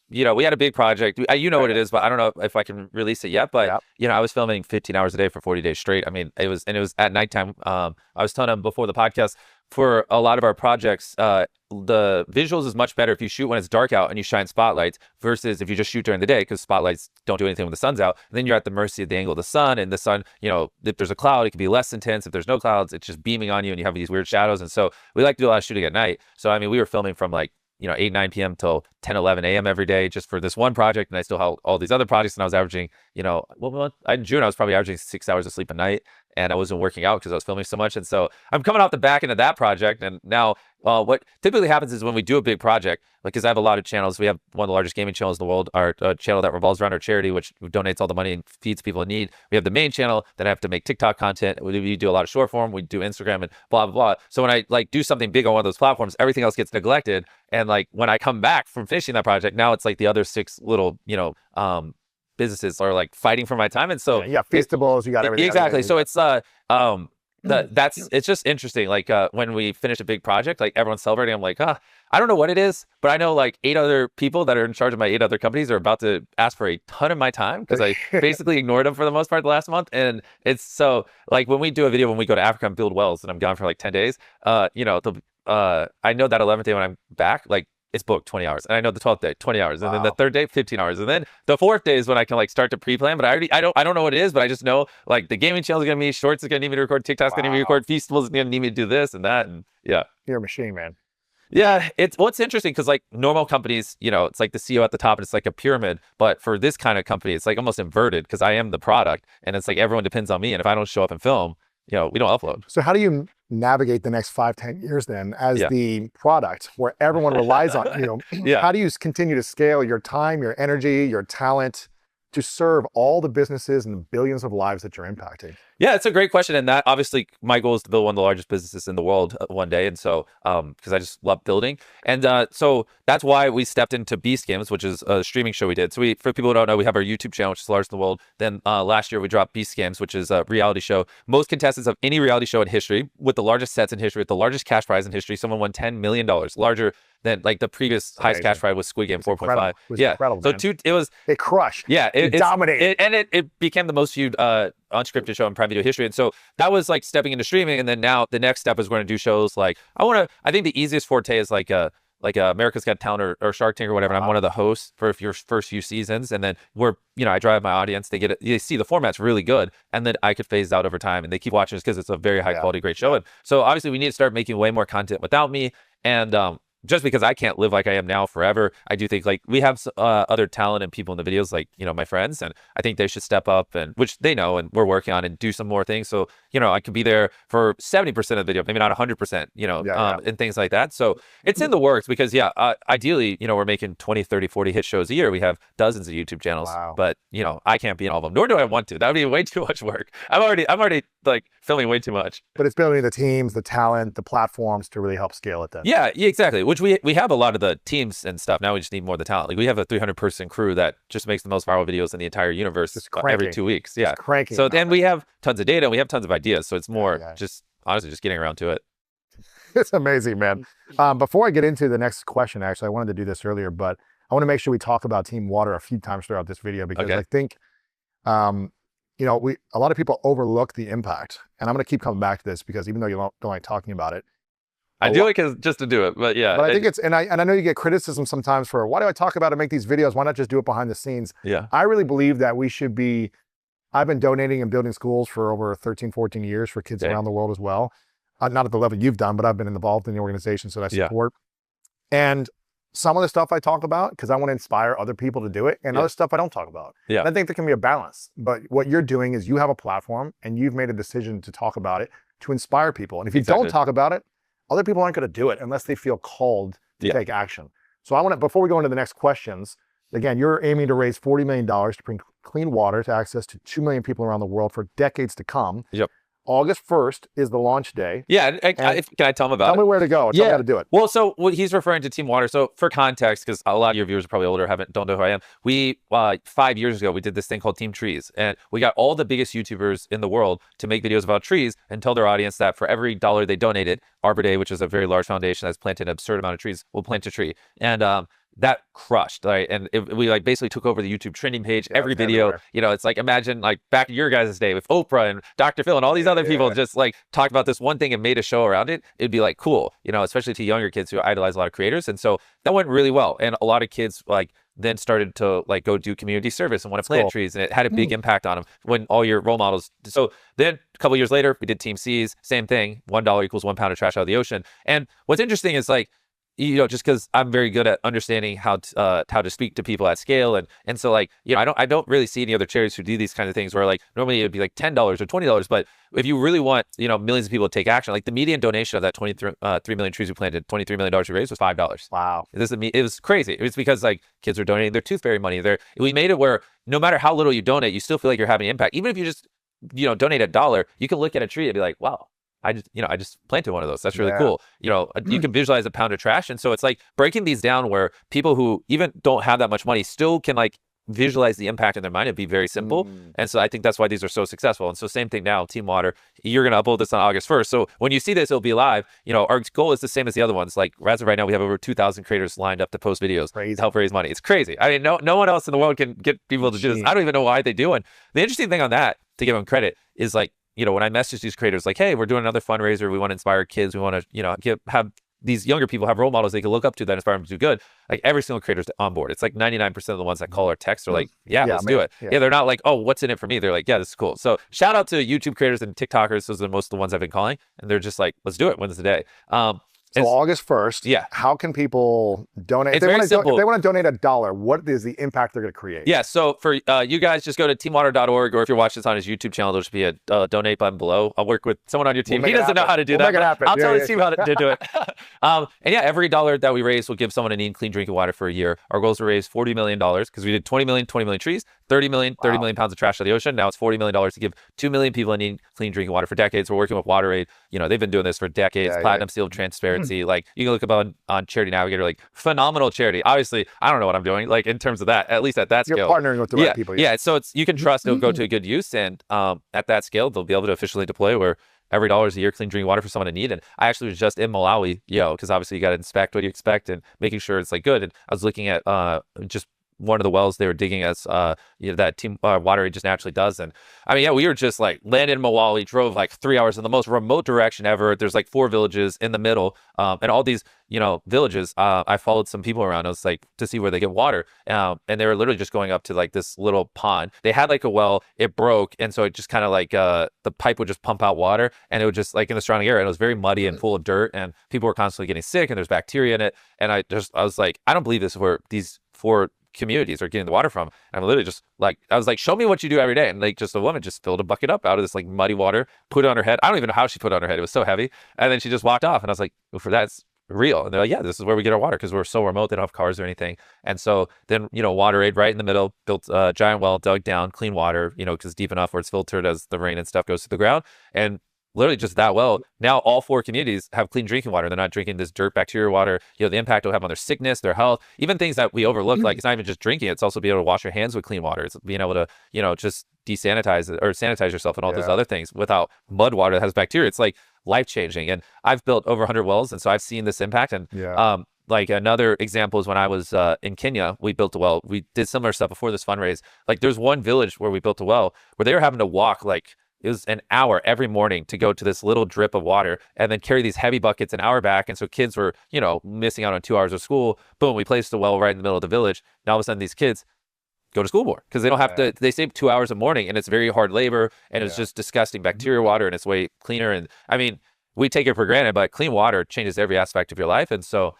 you know, we had a big project. You know what it is, but I don't know if I can release it yet. But you know, I was filming 15 hours a day for 40 days straight. I mean, it was at nighttime. I was telling him before the podcast, for a lot of our projects, the visuals is much better if you shoot when it's dark out and you shine spotlights versus if you just shoot during the day, because spotlights don't do anything when the sun's out. And then you're at the mercy of the angle of the sun, and the sun, you know, if there's a cloud, it can be less intense. If there's no clouds, it's just beaming on you and you have these weird shadows. And so we like to do a lot of shooting at night. So, I mean, we were filming from like, you know, 8, 9 p.m. till 10, 11 a.m. every day just for this one project. And I still have all these other projects, and I was averaging, you know, well, in June, I was probably averaging 6 hours of sleep a night, and I wasn't working out because I was filming so much. And so I'm coming off the back end of that project. And now what typically happens is when we do a big project, like, because I have a lot of channels, we have one of the largest gaming channels in the world, our channel that revolves around our charity, which donates all the money and feeds people in need. We have the main channel that I have to make TikTok content. We do a lot of short form. We do Instagram and blah, blah, blah. So when I like do something big on one of those platforms, everything else gets neglected. And like when I come back from finishing that project, now it's like the other 6 little, you know, businesses are like fighting for my time. And so yeah, Feastables, you got everything. Exactly. So it's it's just interesting. Like when we finish a big project, like everyone's celebrating. I'm like, I don't know what it is, but I know like 8 other people that are in charge of my 8 other companies are about to ask for a ton of my time because I basically ignored them for the most part the last month. And it's so like when we do a video, when we go to Africa and build wells and I'm gone for like 10 days, you know, I know that 11th day when I'm back, like it's booked 20 hours. And I know the 12th day, 20 hours. And then the 3rd day, 15 hours. And then the 4th day is when I can like start to pre-plan, but I don't know what it is, but I just know like the gaming channel is going to be, Shorts is going to need me to record, TikTok's going to need me to record, Feastables is going to need me to do this and that. And yeah. You're a machine, man. Yeah, it's what's interesting because like normal companies, you know, it's like the CEO at the top and it's like a pyramid. But for this kind of company, it's like almost inverted because I am the product and it's like everyone depends on me. And if I don't show up and film, you know, we don't upload. So how do you navigate the next 5, 10 years then as the product where everyone relies on you? How do you continue to scale your time, your energy, your talent to serve all the businesses and the billions of lives that you're impacting? Yeah, it's a great question. And that obviously my goal is to build one of the largest businesses in the world one day. And so, because I just love building. And so that's why we stepped into Beast Games, which is a streaming show we did. So for people who don't know, we have our YouTube channel, which is the largest in the world. Then last year we dropped Beast Games, which is a reality show. Most contestants of any reality show in history, with the largest sets in history, with the largest cash prize in history. Someone won $10 million, larger than like the previous highest cash prize was Squid Game, 4.5. Yeah, incredible, so it crushed. Yeah, it dominated, and it became the most viewed unscripted show in Prime Video history. And so that was like stepping into streaming. And then now the next step is we're going to do shows like I think the easiest forte is like America's Got Talent or Shark Tank or whatever. And I'm one of the hosts for your first few seasons. And then I drive my audience. They see the format's really good. And then I could phase out over time and they keep watching us because it's a very high quality, great show. And so obviously we need to start making way more content without me. And just because I can't live like I am now forever, I do think like we have other talent and people in the videos, like, you know, my friends, and I think they should step up, and which they know, and we're working on and do some more things. So, you know, I could be there for 70% of the video, maybe not 100%, you know, and things like that. So it's in the works because ideally, you know, we're making 20, 30, 40 hit shows a year. We have dozens of YouTube channels, but you know, I can't be in all of them, nor do I want to. That would be way too much work. I'm already like filming way too much. But it's building the teams, the talent, the platforms to really help scale it then. Yeah, exactly. Which we have a lot of the teams and stuff. Now we just need more of the talent. Like we have a 300-person crew that just makes the most viral videos in the entire universe every 2 weeks. Yeah. So then we have tons of data and we have tons of ideas. So it's more just honestly just getting around to it. It's amazing, man. Before I get into the next question, actually, I wanted to do this earlier, but I want to make sure we talk about Team Water a few times throughout this video because I think you know, a lot of people overlook the impact, and I'm going to keep coming back to this because even though you don't like talking about it, I do it just to do it, but yeah. But I think and I know you get criticism sometimes for why do I talk about it, make these videos? Why not just do it behind the scenes? Yeah. I really believe that we should be. I've been donating and building schools for over 13, 14 years for kids around the world as well. Not at the level you've done, but I've been involved in the organization, so that I support. And some of the stuff I talk about because I want to inspire other people to do it, and other stuff I don't talk about. Yeah. And I think there can be a balance. But what you're doing is you have a platform and you've made a decision to talk about it to inspire people. And if you don't talk about it, other people aren't going to do it unless they feel called to take action. So I want to, before we go into the next questions, again, you're aiming to raise $40 million to bring clean water to access to 2 million people around the world for decades to come. Yep. August 1st is the launch day. Yeah, can I tell them about it? Tell me where to go. Tell me how to do it. Well, so he's referring to Team Water. So for context, because a lot of your viewers are probably older, don't know who I am. We 5 years ago, we did this thing called Team Trees, and we got all the biggest YouTubers in the world to make videos about trees and tell their audience that for every $1 they donated, Arbor Day, which is a very large foundation that's planted an absurd amount of trees, will plant a tree. And that crushed, right? And we like basically took over the YouTube trending page. Every video, everywhere. you know, it's like, imagine like back in your guys' day with Oprah and Dr. Phil and all these other people just like talked about this one thing and made a show around it. It'd be like cool, you know, especially to younger kids who idolize a lot of creators. And so that went really well. And a lot of kids like then started to like go do community service and want to plant trees, and it had a big impact on them when all your role models. So then a couple years later, we did Team C's, same thing, $1 equals 1 pound of trash out of the ocean. And what's interesting is like, you know, just because I'm very good at understanding how to speak to people at scale, and so like, you know, I don't really see any other charities who do these kind of things where like normally it'd be like $10 or $20, but if you really want, you know, millions of people to take action, like the median donation of that 23 million trees we planted, $23 million we raised was $5. Wow. It was crazy. It was because like kids were donating their tooth fairy money. We made it where no matter how little you donate, you still feel like you're having impact. Even if you just, you know, donate $1, you can look at a tree and be like, wow, I just planted one of those. That's really cool. You know, you can visualize a pound of trash. And so it's like breaking these down where people who even don't have that much money still can like visualize the impact in their mind. It'd be very simple. And so I think that's why these are so successful. And so same thing now, Team Water, you're going to upload this on August 1st. So when you see this, it'll be live. You know, our goal is the same as the other ones. Like as of right now, we have over 2,000 creators lined up to post videos to help raise money. It's crazy. I mean, no one else in the world can get people to do this. I don't even know why they do it. The interesting thing on that, to give them credit, is like, you know, when I message these creators like, hey, we're doing another fundraiser, we want to inspire kids, we want to, you know, have these younger people have role models they can look up to that inspire them to do good. Like every single creator's on board. It's like 99% of the ones that call or text are like, let's do it. Yeah, they're not like, oh, what's in it for me? They're like, yeah, this is cool. So shout out to YouTube creators and TikTokers. Those are most of the ones I've been calling. And they're just like, let's do it. When's the day? So August 1st, how can people donate? It's very simple. If they want to donate $1, what is the impact they're going to create? Yeah, so for you guys, just go to teamwater.org, or if you're watching this on his YouTube channel, there should be a donate button below. I'll work with someone on your team. He doesn't know how to do that. I'll tell his team how to do it. And yeah, every $1 that we raise will give someone a need clean drinking water for a year. Our goal is to raise $40 million because we did 20 million trees, 30 million pounds of trash to the ocean. Now it's $40 million to give 2 million people a need clean drinking water for decades. We're working with WaterAid. You know, they've been doing this for decades. Platinum Seal of Transparency. Like you can look up on Charity Navigator, like phenomenal charity. Obviously, I don't know what I'm doing, like in terms of that, at least at that scale. You're partnering with the right people. Yeah, so you can trust it'll go to a good use, and at that scale, they'll be able to officially deploy where every $1 is a year clean drinking water for someone in need. And I actually was just in Malawi, because obviously you got to inspect what you expect and making sure it's like good. And I was looking at just one of the wells they were digging as that Team WaterAid just naturally does. And I mean, we were just like landed in Malawi, drove like 3 hours in the most remote direction ever. There's like 4 villages in the middle, and all these villages. I followed some people around. I was like to see where they get water, and they were literally just going up to like this little pond. They had like a well, it broke, and so it just kind of like the pipe would just pump out water, and it would just like in the surrounding area. And it was very muddy and full of dirt, and people were constantly getting sick, and there's bacteria in it. And I was like, I don't believe this is where these 4 communities are getting the water from. And I'm literally just like, I was like, show me what you do every day. And like just a woman just filled a bucket up out of this like muddy water, put it on her head. I don't even know how she put it on her head. It was so heavy. And then she just walked off. And I was like, well, for that, it's real. And they're like, yeah, this is where we get our water because we're so remote. They don't have cars or anything. And so then, WaterAid right in the middle, built a giant well, dug down, clean water, because deep enough where it's filtered as the rain and stuff goes to the ground. And literally just that well, now all 4 communities have clean drinking water. They're not drinking this dirt bacteria water. The impact it'll have on their sickness, their health, even things that we overlook. Like it's not even just drinking, it's also being able to wash your hands with clean water. It's being able to, just desanitize it or sanitize yourself and all those other things without mud water that has bacteria. It's like life-changing. And I've built over 100 wells, and so I've seen this impact. And like another example is when I was in Kenya, we built a well. We did similar stuff before this fundraise. Like there's one village where we built a well where they were having to walk like, it was an hour every morning to go to this little drip of water and then carry these heavy buckets an hour back. And so kids were, missing out on 2 hours of school. Boom, we placed a well right in the middle of the village. Now all of a sudden these kids go to school more because they don't have to, they save 2 hours a morning, and it's very hard labor, and it's just disgusting bacteria water, and it's way cleaner. And I mean, we take it for granted, but clean water changes every aspect of your life. And so,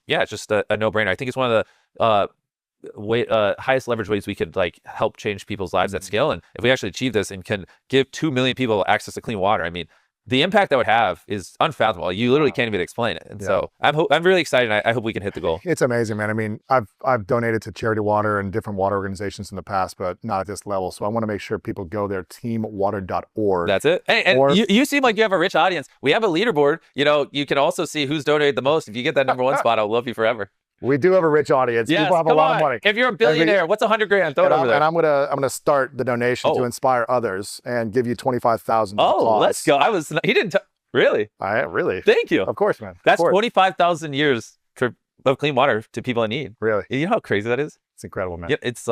it's just a no-brainer. I think it's one of the highest leverage ways we could like help change people's lives at scale. And if we actually achieve this and can give 2 million people access to clean water, I mean, the impact that would have is unfathomable. You literally can't even explain it. And so I'm really excited. I hope we can hit the goal. It's amazing, man. I mean, I've donated to Charity Water and different water organizations in the past, but not at this level. So I want to make sure people go there, teamwater.org. That's it. Hey, and you seem like you have a rich audience. We have a leaderboard. You can also see who's donated the most. If you get that #1 spot, I'll love you forever. We do have a rich audience. Yes, people have a lot of money. If you're a billionaire, what's 100 grand? Throw it over there. And I'm gonna start the donation to inspire others and give you 25,000. Oh, let's go. He didn't. Really? Really? Thank you. Of course, man. That's 25,000 years for of clean water to people in need. Really? You know how crazy that is? It's incredible, man. Yeah, it's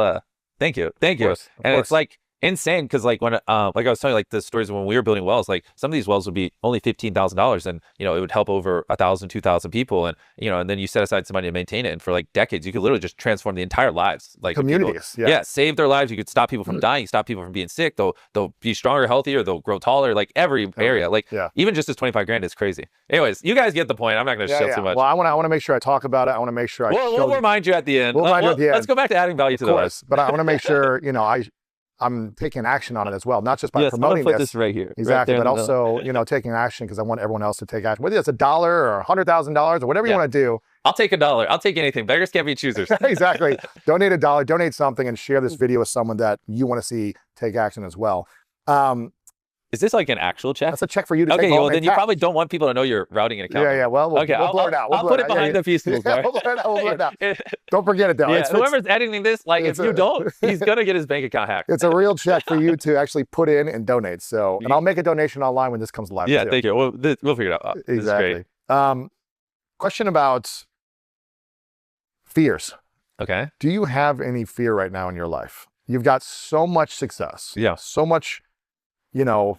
thank you. Of course. And it's like insane because like when like I was telling you, like the stories when we were building wells, like some of these wells would be only $15,000, and you know it would help over 1,000, 2,000 people, and you know, and then you set aside some money to maintain it, and for like decades you could literally just transform the entire lives, like communities. People, save their lives. You could stop people from dying, stop people from being sick. They'll be stronger, healthier. They'll grow taller. Like every area, like even just this 25 grand is crazy. Anyways, you guys get the point. I'm not going to show too much. Well, I want to make sure I talk about it. I want to make sure we'll remind you at the end. Let's go back to adding value to the list. But I want to make sure you know I'm taking action on it as well, not just by promoting put this right here, exactly, right but also you know taking action because I want everyone else to take action. Whether it's $1 or $100,000 or whatever you want to do. I'll take $1. I'll take anything. Beggars can't be choosers. Exactly. Donate $1, donate something, and share this video with someone that you want to see take action as well. Is this like an actual check? That's a check for you to take. Okay, well then you probably don't want people to know you're routing an account. Yeah. Well, we'll blur it out. I'll put it behind the feastables. We'll blur it out. Don't forget it though. Yeah, whoever's editing this, like if you don't, he's gonna get his bank account hacked. It's a real check for you to actually put in and donate. So, and I'll make a donation online when this comes live. Yeah, thank you. We'll figure it out. Exactly. Question about fears. Okay. Do you have any fear right now in your life? You've got so much success. Yeah. So much, you know,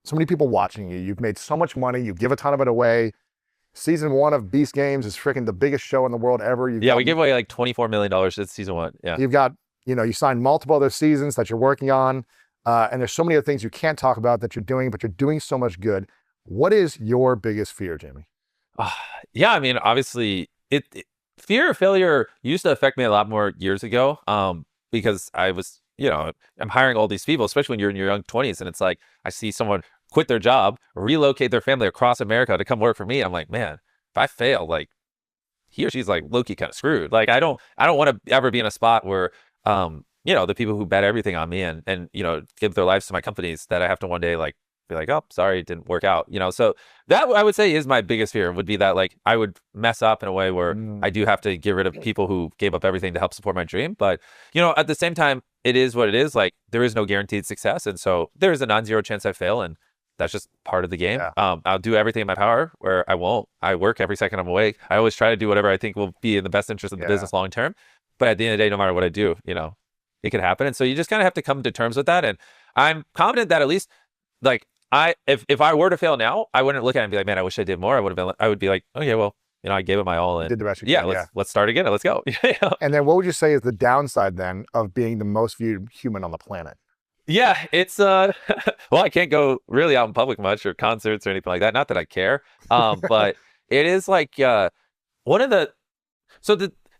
so many people watching you. You've made so much money. You give a ton of it away. Season 1 of Beast Games is freaking the biggest show in the world ever. We gave away like $24 million this season 1. Yeah. You've got, you know, you signed multiple other seasons that you're working on. And there's so many other things you can't talk about that you're doing, but you're doing so much good. What is your biggest fear, Jamie? Yeah, I mean, obviously, fear of failure used to affect me a lot more years ago because I was, you know, I'm hiring all these people, especially when you're in your young 20s. And it's like, I see someone quit their job, relocate their family across America to come work for me. I'm like, man, if I fail, like he or she's like low-key kind of screwed. Like, I don't want to ever be in a spot where, you know, the people who bet everything on me and, you know, give their lives to my companies that I have to one day like be like, oh, sorry, it didn't work out, you know? So that I would say is my biggest fear, would be that like I would mess up in a way where I do have to get rid of people who gave up everything to help support my dream. But, you know, at the same time, it is what it is. Like there is no guaranteed success. And so there is a non-zero chance I fail. And that's just part of the game. Yeah. I'll do everything in my power where I won't. I work every second I'm awake. I always try to do whatever I think will be in the best interest of the business long term. But at the end of the day, no matter what I do, you know, it could happen. And so you just kind of have to come to terms with that. And I'm confident that at least like if I were to fail now, I wouldn't look at it and be like, man, I wish I did more. I would be like, okay, well, you know, I gave it my all. And did the best you can, let's start again. Let's go. And then what would you say is the downside then of being the most viewed human on the planet? Yeah, it's well, I can't go really out in public much or concerts or anything like that. Not that I care. But it is like one of the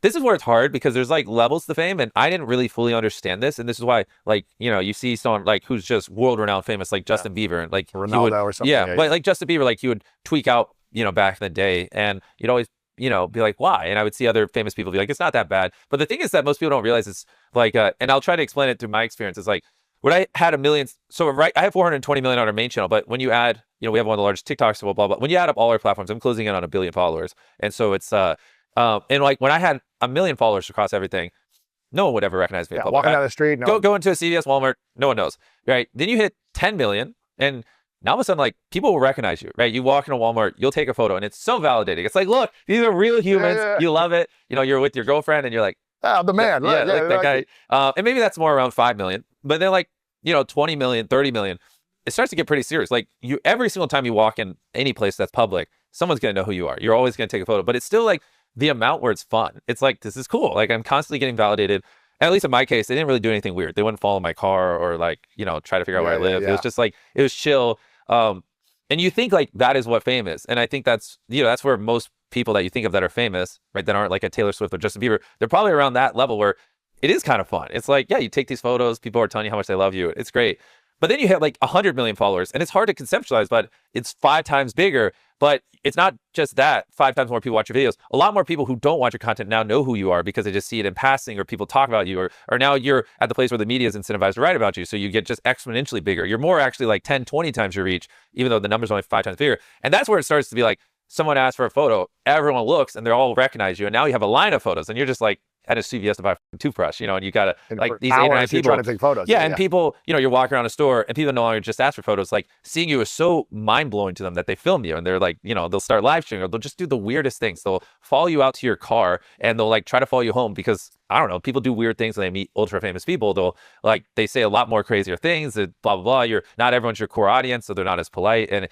this is where it's hard because there's like levels to fame, and I didn't really fully understand this. And this is why, like, you know, you see someone like who's just world-renowned famous, like Justin Bieber, and like Ronaldo or something. Yeah, but like Justin Bieber, like he would tweak out, you know, back in the day, and you'd always, you know, be like, why? And I would see other famous people be like, it's not that bad. But the thing is that most people don't realize is like, and I'll try to explain it through my experience. It's like when I had 1 million, I have 420 million on our main channel, but when you add, you know, we have one of the largest TikToks, so blah blah. When you add up all our platforms, I'm closing in on 1 billion followers, and so it's and like when I had 1 million followers across everything, no one would ever recognize me. Yeah, walking down the street, go into a CVS, Walmart, no one knows, right? Then you hit 10 million, and now all of a sudden, like people will recognize you, right? You walk into Walmart, you'll take a photo, and it's so validating. It's like, look, these are real humans. You love it. You know, you're with your girlfriend, and you're like, oh, the man, right? Yeah, like that guy. And maybe that's more around 5 million, but then like, you know, 20 million, 30 million, it starts to get pretty serious. Like every single time you walk in any place that's public, someone's gonna know who you are. You're always gonna take a photo, but it's still like the amount where it's fun. It's like, this is cool. Like I'm constantly getting validated. And at least in my case, they didn't really do anything weird. They wouldn't follow my car or like, you know, try to figure out where I live. It was just like, it was chill. And you think like that is what fame is. And I think that's, you know, that's where most people that you think of that are famous, right, that aren't like a Taylor Swift or Justin Bieber, they're probably around that level where it is kind of fun. It's like, yeah, you take these photos, people are telling you how much they love you. It's great. But then you have like 100 million followers, and it's hard to conceptualize, but it's 5 times bigger. But it's not just that 5 times more people watch your videos. A lot more people who don't watch your content now know who you are because they just see it in passing, or people talk about you, or now you're at the place where the media is incentivized to write about you. So you get just exponentially bigger. You're more actually like 10, 20 times your reach, even though the number's only 5 times bigger. And that's where it starts to be like, someone asks for a photo, everyone looks, and they all recognize you. And now you have a line of photos, and you're just like at a CVS to buy toothbrush, and you gotta like these 8 or 9 you're people trying to take photos. Yeah, and people, you're walking around a store and people no longer just ask for photos. Like seeing you is so mind blowing to them that they film you and they're like, they'll start live streaming or they'll just do the weirdest things. They'll follow you out to your car and they'll like try to follow you home because I don't know, people do weird things when they meet ultra famous people. They'll like, they say a lot more crazier things and blah, blah, blah. Not everyone's your core audience, so they're not as polite. And,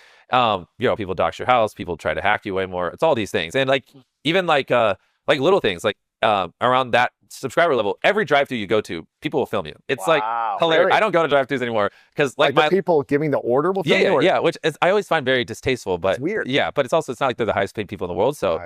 people dox your house, people try to hack you way more. It's all these things. And like, even like little things like around that subscriber level, every drive-thru you go to, people will film you. It's like hilarious. Really? I don't go to drive-thrus anymore because like the people giving the order will film you? Yeah, which is, I always find very distasteful, but it's weird. Yeah, but it's not like they're the highest paid people in the world. So,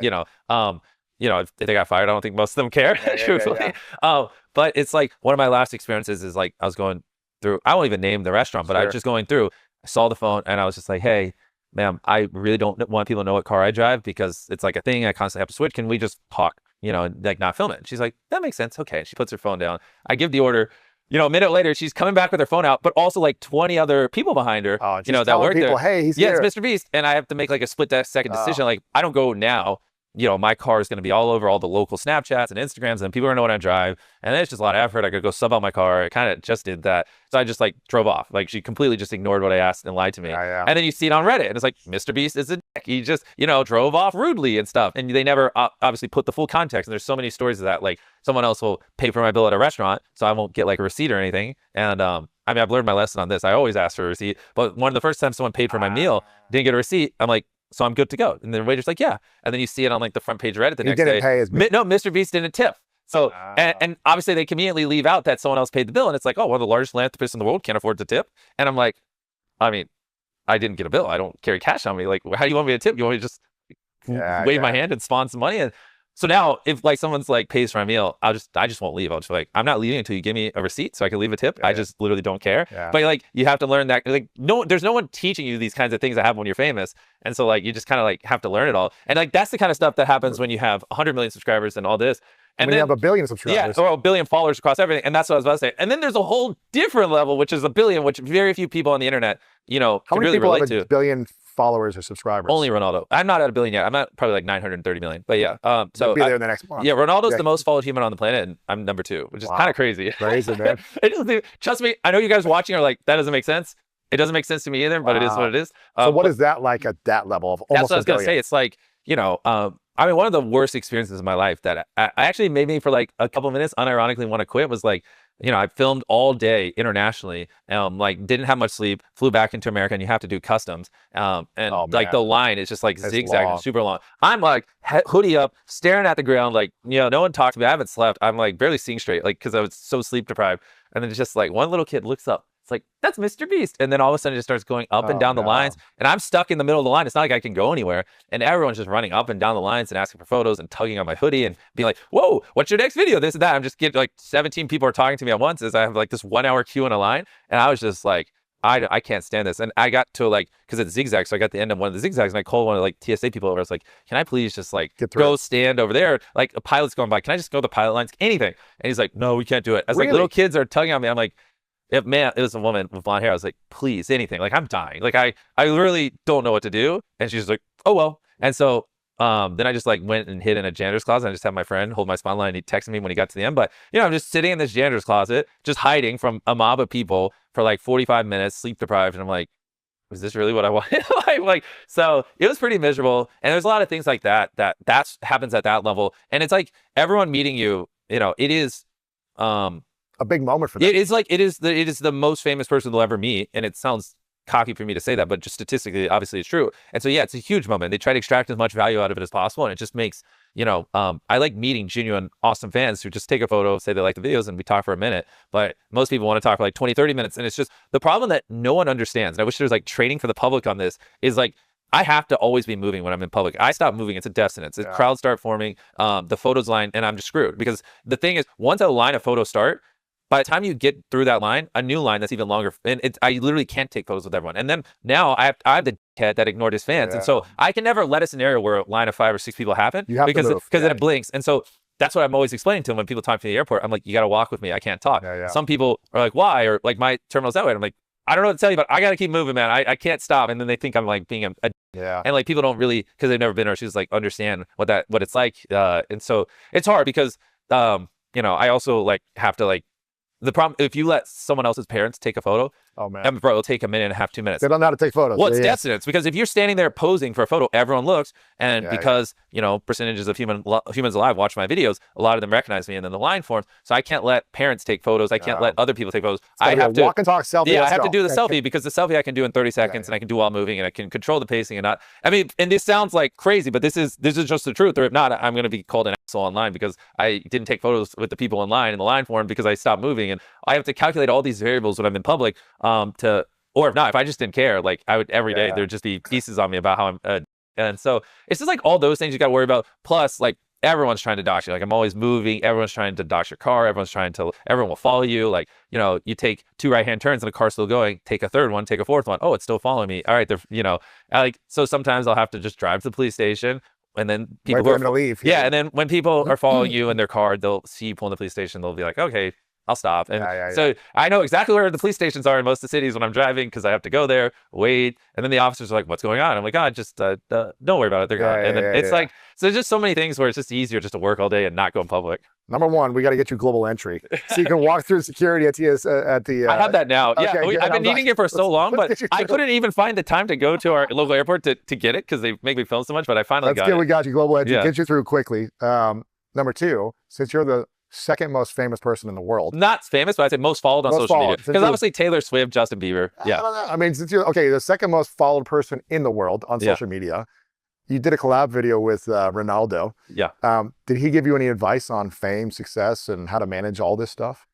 if they got fired, I don't think most of them care, truthfully. But it's like one of my last experiences is like I was going through, I won't even name the restaurant, but I was just going through, I saw the phone and I was just like, hey, ma'am, I really don't want people to know what car I drive because it's like a thing I constantly have to switch. Can we just talk, and like not film it? And she's like, that makes sense. Okay. And she puts her phone down. I give the order. A minute later, she's coming back with her phone out, but also like 20 other people behind her, that work there. Hey, he's here. It's MrBeast. And I have to make like a split-second decision. Like, I don't go now. My car is going to be all over all the local Snapchats and Instagrams, and people are going to know when I drive. And then it's just a lot of effort. I could go sub out my car. I kind of just did that. So I just like drove off. Like she completely just ignored what I asked and lied to me. And then you see it on Reddit and it's like, MrBeast is a dick. He just, drove off rudely and stuff. And they never obviously put the full context. And there's so many stories of that. Like someone else will pay for my bill at a restaurant, so I won't get like a receipt or anything. And I've learned my lesson on this. I always ask for a receipt. But one of the first times someone paid for my meal, didn't get a receipt, I'm like, so I'm good to go. And the waiter's like, yeah. And then you see it on like the front page of Reddit the next day. No, MrBeast didn't tip. So, and obviously they conveniently leave out that someone else paid the bill. And it's like, oh, one of the largest philanthropists in the world can't afford to tip. And I'm like, I mean, I didn't get a bill. I don't carry cash on me. Like, how do you want me to tip? You want me to just wave my hand and spawn some money? And so now if like someone's like pays for my meal, I just won't leave. I'll just be like, I'm not leaving until you give me a receipt so I can leave a tip. I just literally don't care. But like, you have to learn that, like, there's no one teaching you these kinds of things that happen when you're famous. And so like, you just kind of like have to learn it all. And like, that's the kind of stuff that happens when you have 100 million subscribers and all this. And then you have 1 billion subscribers. Yeah, or 1 billion followers across everything. And that's what I was about to say. And then there's a whole different level, which is 1 billion, which very few people on the internet, how many really people have relate to. 1 billion followers or subscribers? Only Ronaldo. I'm not at 1 billion yet. I'm at probably like 930 million. But yeah, so you'll be there in the next month. Yeah, Ronaldo's the most followed human on the planet, and I'm number 2, which is kind of crazy. Crazy, man. Trust me, I know you guys watching are like, that doesn't make sense. It doesn't make sense to me either, but it is what it is. So what is that like at that level of almost? That's what I was gonna say. It's like, I mean, one of the worst experiences of my life that I actually made me for like a couple of minutes unironically want to quit was like, I filmed all day internationally, like didn't have much sleep, flew back into America, and you have to do customs. Like the line is just like zigzag, super long. I'm like hoodie up, staring at the ground, like, no one talked to me. I haven't slept. I'm like barely seeing straight, like, cause I was so sleep deprived. And then it's just like one little kid looks up. It's like, that's MrBeast. And then all of a sudden it just starts going up and down the lines. And I'm stuck in the middle of the line. It's not like I can go anywhere. And everyone's just running up and down the lines and asking for photos and tugging on my hoodie and being like, whoa, what's your next video? This and that. I'm just getting like 17 people are talking to me at once as I have like this 1 hour queue in a line. And I was just like, I can't stand this. And I got to like, cause it's zigzag. So I got the end of one of the zigzags and I called one of like TSA people over. I was like, can I please just like go stand over there? Like a pilot's going by. Can I just go to the pilot lines? Anything. And he's like, no, we can't do it. As like little kids are tugging on me. I'm like, it was a woman with blonde hair. I was like, please, anything. Like, I'm dying. Like, I really don't know what to do. And she's like, oh, well. And so then I just like went and hid in a janitor's closet. I just had my friend hold my spawn line. And he texted me when he got to the end. But, I'm just sitting in this janitor's closet, just hiding from a mob of people for like 45 minutes, sleep deprived. And I'm like, was this really what I wanted? like, so it was pretty miserable. And there's a lot of things like that happens at that level. And it's like everyone meeting you, it is, a big moment for them. It is like it is the most famous person they'll ever meet, and it sounds cocky for me to say that, but just statistically, obviously, it's true. And so yeah, it's a huge moment. They try to extract as much value out of it as possible, and it just makes I like meeting genuine, awesome fans who just take a photo, say they like the videos, and we talk for a minute. But most people want to talk for like 20, 30 minutes, and it's just the problem that no one understands. And I wish there was like training for the public on this. Is like, I have to always be moving when I'm in public. I stop moving, it's a death sentence. The crowds start forming, the photos line, and I'm just screwed. Because the thing is, once a line of photos start, by the time you get through that line, a new line that's even longer, and I literally can't take photos with everyone. And then now I have the cat that ignored his fans, and so I can never let a scenario where a line of 5 or 6 people happen because then it blinks. And so that's what I'm always explaining to them when people talk to me at the airport. I'm like, you got to walk with me. I can't talk. Some people are like, why? Or like, my terminal's that way. And I'm like, I don't know what to tell you, but I got to keep moving, man. I can't stop. And then they think I'm like being a and like people don't really, because they've never been or she's like understand what it's like. And so it's hard because you know, I also like have to like, the problem, if you let someone else's parents take a photo, Oh man, bro, it'll take a minute and a half, 2 minutes. they don't know how to take photos. Well, it's dissonance, because if you're standing there posing for a photo, everyone looks, and Yeah, because you know, percentages of humans alive watch my videos, a lot of them recognize me, and then the line forms. So I can't let parents take photos. I can't let other people take photos. I have to walk and talk selfie. Yeah, I let's have to go. do the selfie, because the selfie I can do in 30 seconds, and I can do while moving, and I can control the pacing and not. I mean, and this sounds like crazy, but this is just the truth. Or if not, I'm going to be called an asshole online because I didn't take photos with the people in line in the line form because I stopped moving, and I have to calculate all these variables when I'm in public to. Or if not, if I just didn't care, like I would every day, there'd just be pieces on me about how I'm, and so it's just like all those things you got to worry about. Plus, like everyone's trying to dox you. Like I'm always moving. Everyone's trying to dox your car. Everyone will follow you. Like, you know, you take 2 right-hand turns and the car's still going. Take a third one, take a fourth one. Oh, it's still following me. All right, you know, so sometimes I'll have to just drive to the police station. And then people Wait for them to leave. Yeah, and then when people are following you in their car, they'll see you pull in the police station. They'll be like, okay, I'll stop. And so I know exactly where the police stations are in most of the cities when I'm driving, because I have to go there, wait. And then the officers are like, what's going on? I'm like, just don't worry about it. They're gone. And then it's like, so there's just so many things where it's just easier just to work all day and not go in public. Number one, we got to get you global entry so you can walk through security at the. I have that now. Okay, yeah, I've been needing it for so long, but I couldn't even find the time to go to our local airport to get it because they make me film so much. But I finally got it. We got you global entry. Yeah. Get you through quickly. Number two, since you're the second most famous person in the world. Not famous, but I say most followed on social media. Because obviously Taylor Swift, Justin Bieber. Yeah. I don't know. I mean, since you're the second most followed person in the world on social media. You did a collab video with Ronaldo. Yeah. Did he give you any advice on fame, success, and how to manage all this stuff?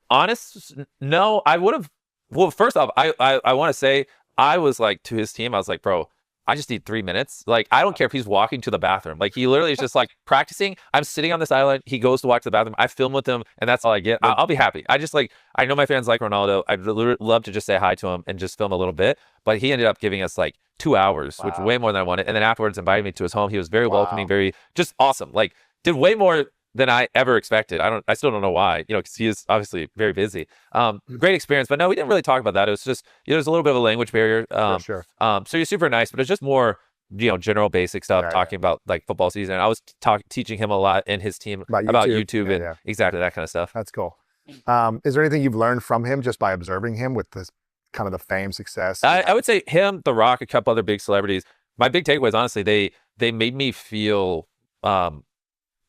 Honest, no. I would have. Well, first off, I want to say I was like to his team. I was like, bro, I just need 3 minutes. Like, I don't care if he's walking to the bathroom. Like, he literally is just like practicing. I'm sitting on this island. He goes to walk to the bathroom. I film with him, and that's all I get. I'll be happy. I just like, I know my fans like Ronaldo. I'd love to just say hi to him and just film a little bit. But he ended up giving us like 2 hours, which was way more than I wanted. And then afterwards invited me to his home. He was very welcoming, very just awesome. Like, did way more than I ever expected. I still don't know why, you know, because he is obviously very busy. Great experience, but no, we didn't really talk about that. It was just, you know, there's a little bit of a language barrier. Sure. So you're super nice, but it's just more, you know, general basic stuff, talking about like football season. I was teaching him a lot and his team about YouTube and exactly that kind of stuff. That's cool. Is there anything you've learned from him just by observing him with this kind of the fame, success? I would say him, The Rock, a couple other big celebrities. My big takeaway is honestly, they made me feel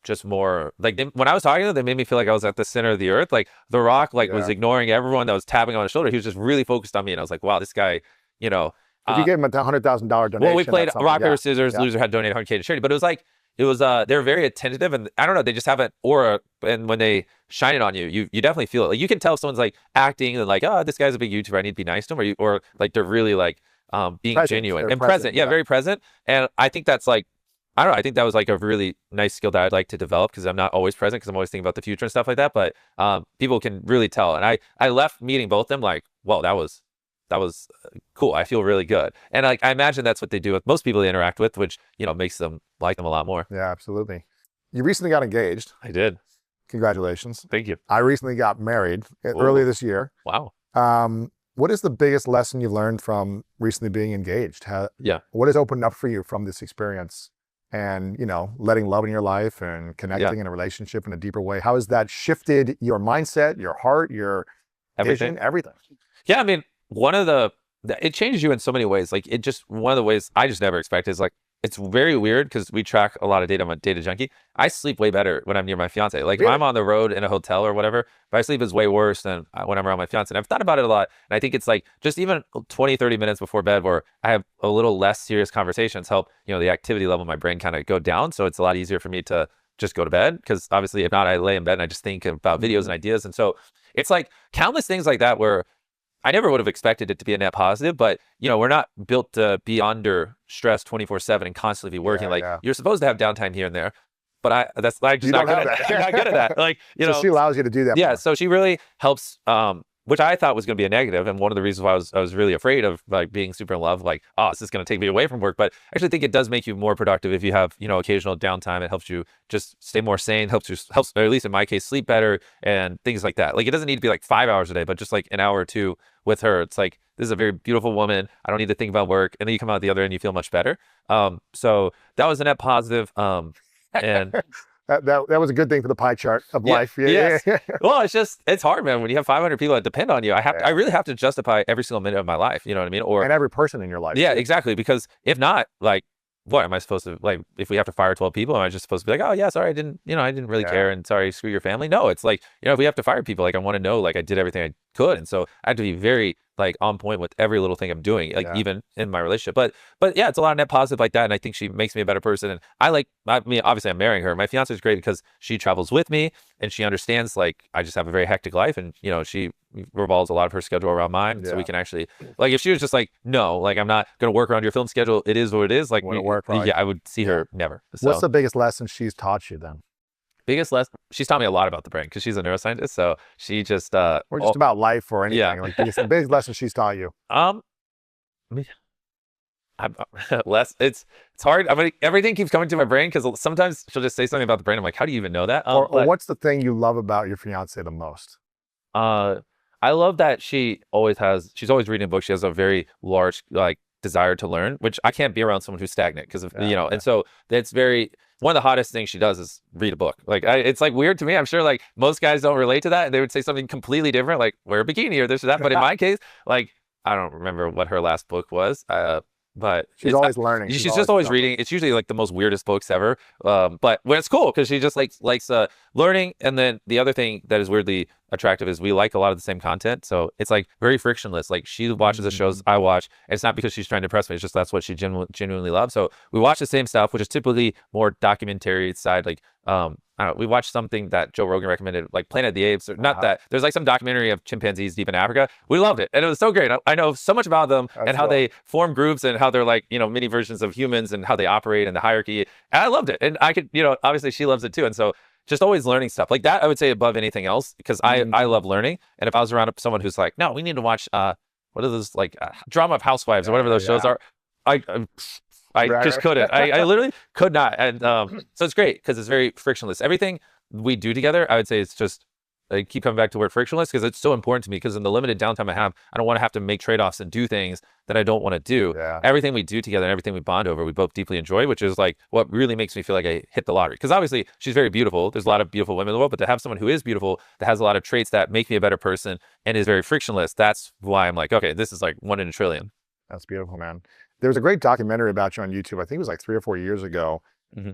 just more like when I was talking to them, they made me feel like I was at the center of the earth. Like The Rock, was ignoring everyone that was tapping on his shoulder. He was just really focused on me, and I was like, wow, this guy, you know. If you gave him a $100,000 donation. Well, we played rock paper scissors. Loser had donated $100K to charity, but it was they were very attentive, and I don't know, they just have an aura, and when they shine it on you, you definitely feel it. Like, you can tell if someone's like acting and like, oh, this guy's a big YouTuber, I need to be nice to him, or like they're really like being genuine and present. Yeah, very present. And I think that's like, I don't know, I think that was like a really nice skill that I'd like to develop, because I'm not always present, because I'm always thinking about the future and stuff like that. But people can really tell. And I left meeting both of them like, well, that was cool. I feel really good. And like, I imagine that's what they do with most people they interact with, which, you know, makes them like them a lot more. Yeah, absolutely. You recently got engaged. I did. Congratulations. Thank you. I recently got married earlier this year. Wow. What is the biggest lesson you learned from recently being engaged? What has opened up for you from this experience? And, you know, letting love in your life and connecting in a relationship in a deeper way. How has that shifted your mindset, your heart, your vision, everything? Yeah, I mean, it changes you in so many ways. Like, one of the ways I just never expected is like, it's very weird because we track a lot of data. I'm a data junkie. I sleep way better when I'm near my fiance. Like, if I'm on the road in a hotel or whatever, if I sleep is way worse than when I'm around my fiance. And I've thought about it a lot. And I think it's like just even 20, 30 minutes before bed where I have a little less serious conversations help, you know, the activity level in my brain kind of go down. So it's a lot easier for me to just go to bed, because obviously if not, I lay in bed and I just think about videos and ideas. And so it's like countless things like that where I never would have expected it to be a net positive, but, you know, we're not built to be under stress 24/7 and constantly be working. You're supposed to have downtime here and there, but I'm just not good at that. I'm not good at that. Like, you know, she allows you to do that. Yeah. More. So she really helps, which I thought was going to be a negative. And one of the reasons why I was really afraid of like being super in love, like, oh, this is going to take me away from work. But I actually think it does make you more productive if you have, you know, occasional downtime. It helps you just stay more sane, helps, or at least in my case, sleep better and things like that. Like, it doesn't need to be like 5 hours a day, but just like an hour or two with her. It's like, this is a very beautiful woman. I don't need to think about work. And then you come out the other end, you feel much better. So that was a net positive. And That was a good thing for the pie chart of Yeah, life. yes. Yeah. Well, it's hard, man. When you have 500 people that depend on you, I really have to justify every single minute of my life. You know what I mean? Or And every person in your life. yeah, too. exactly. Because if not, like, what am I supposed to, like, if we have to fire 12 people, am I just supposed to be like, oh yeah, sorry, I didn't really care, and sorry, screw your family? No, it's like, if we have to fire people, like, I want to know, like, I did everything I could, and so I have to be very, like, on point with every little thing I'm doing, like, even in my relationship. But yeah, it's a lot of net positive like that, and I think she makes me a better person. And I mean, obviously I'm marrying her. My fiance is great because she travels with me, and she understands, like, I just have a very hectic life, and she revolves a lot of her schedule around mine, so we can actually, like, if she was just like, no, like, I'm not gonna work around your film schedule, it is what it is, like, yeah, I would see her never. So. What's the biggest lesson she's taught you then? Biggest lesson, she's taught me a lot about the brain because she's a neuroscientist, so she just or just about life or anything. Like, the biggest lesson she's taught you. I mean, I'm less. It's hard. I mean, everything keeps coming to my brain because sometimes she'll just say something about the brain. I'm like, how do you even know that? Or what's the thing you love about your fiance the most? I love that she's always reading books. She has a very large, like, desire to learn, which I can't be around someone who's stagnant because of and so it's very, one of the hottest things she does is read a book. Like, it's like weird to me. I'm sure, like, most guys don't relate to that, and they would say something completely different, like wear a bikini or this or that. But in my case, like, I don't remember what her last book was. But she's always learning. She's just always reading. It's usually, like, the most weirdest books ever. But when it's cool because she just likes learning. And then the other thing that is weirdly attractive is we like a lot of the same content. So it's, like, very frictionless. Like, she watches the shows I watch. And it's not because she's trying to impress me. It's just that's what she genuinely loves. So we watch the same stuff, which is typically more documentary side. Like, I don't know, we watched something that Joe Rogan recommended, like Planet of the Apes, or not that. There's, like, some documentary of chimpanzees deep in Africa. We loved it. And it was so great. I know so much about them and how they form groups and how they're, like, mini versions of humans and how they operate and the hierarchy. And I loved it. And I could, obviously she loves it too. And so just always learning stuff like that, I would say above anything else, because I love learning. And if I was around someone who's like, no, we need to watch, what are those, like, drama of housewives or whatever those shows are, I just couldn't. I literally could not. And so it's great because it's very frictionless. Everything we do together, I would say it's just, I keep coming back to word frictionless because it's so important to me, because in the limited downtime I have, I don't want to have to make trade-offs and do things that I don't want to do. Everything we do together and everything we bond over, we both deeply enjoy, which is, like, what really makes me feel like I hit the lottery. Because obviously she's very beautiful. There's a lot of beautiful women in the world, but to have someone who is beautiful, that has a lot of traits that make me a better person and is very frictionless, that's why I'm like, okay, this is like 1 in a trillion. That's beautiful, man. There was a great documentary about you on YouTube. I think it was like 3 or 4 years ago.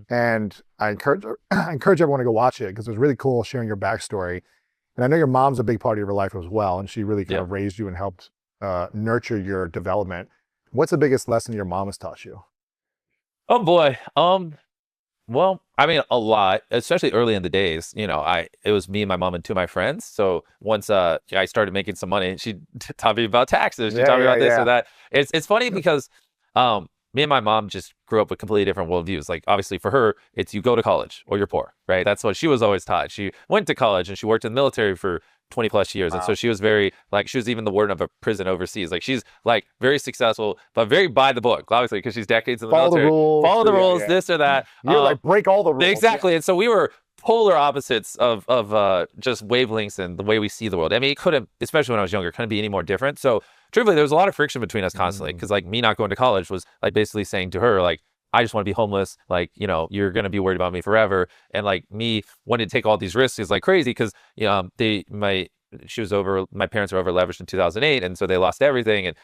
And I encourage everyone to go watch it because it was really cool sharing your backstory. And I know your mom's a big part of your life as well, and she really kind of raised you and helped nurture your development. What's the biggest lesson your mom has taught you? Oh boy. Well, I mean, a lot, especially early in the days. It was me and my mom and 2 of my friends. So once I started making some money, she taught me about taxes. She taught me about this or that. It's funny because me and my mom just grew up with completely different worldviews. Like, obviously for her, it's you go to college or you're poor, right? That's what she was always taught. She went to college and she worked in the military for 20 plus years. And so she was very, like, she was even the warden of a prison overseas. Like, she's, like, very successful, but very by the book, obviously, because she's decades in the military. Follow the rules, this or that. You're like, break all the rules. Exactly. And so we were polar opposites of just wavelengths and the way we see the world. I mean, it couldn't, especially when I was younger, couldn't be any more different. So truthfully, there was a lot of friction between us constantly, because, like, me not going to college was, like, basically saying to her, like, I just want to be homeless. Like, you're going to be worried about me forever. And, like, me wanting to take all these risks is, like, crazy because, my parents were over leveraged in 2008. And so they lost everything. And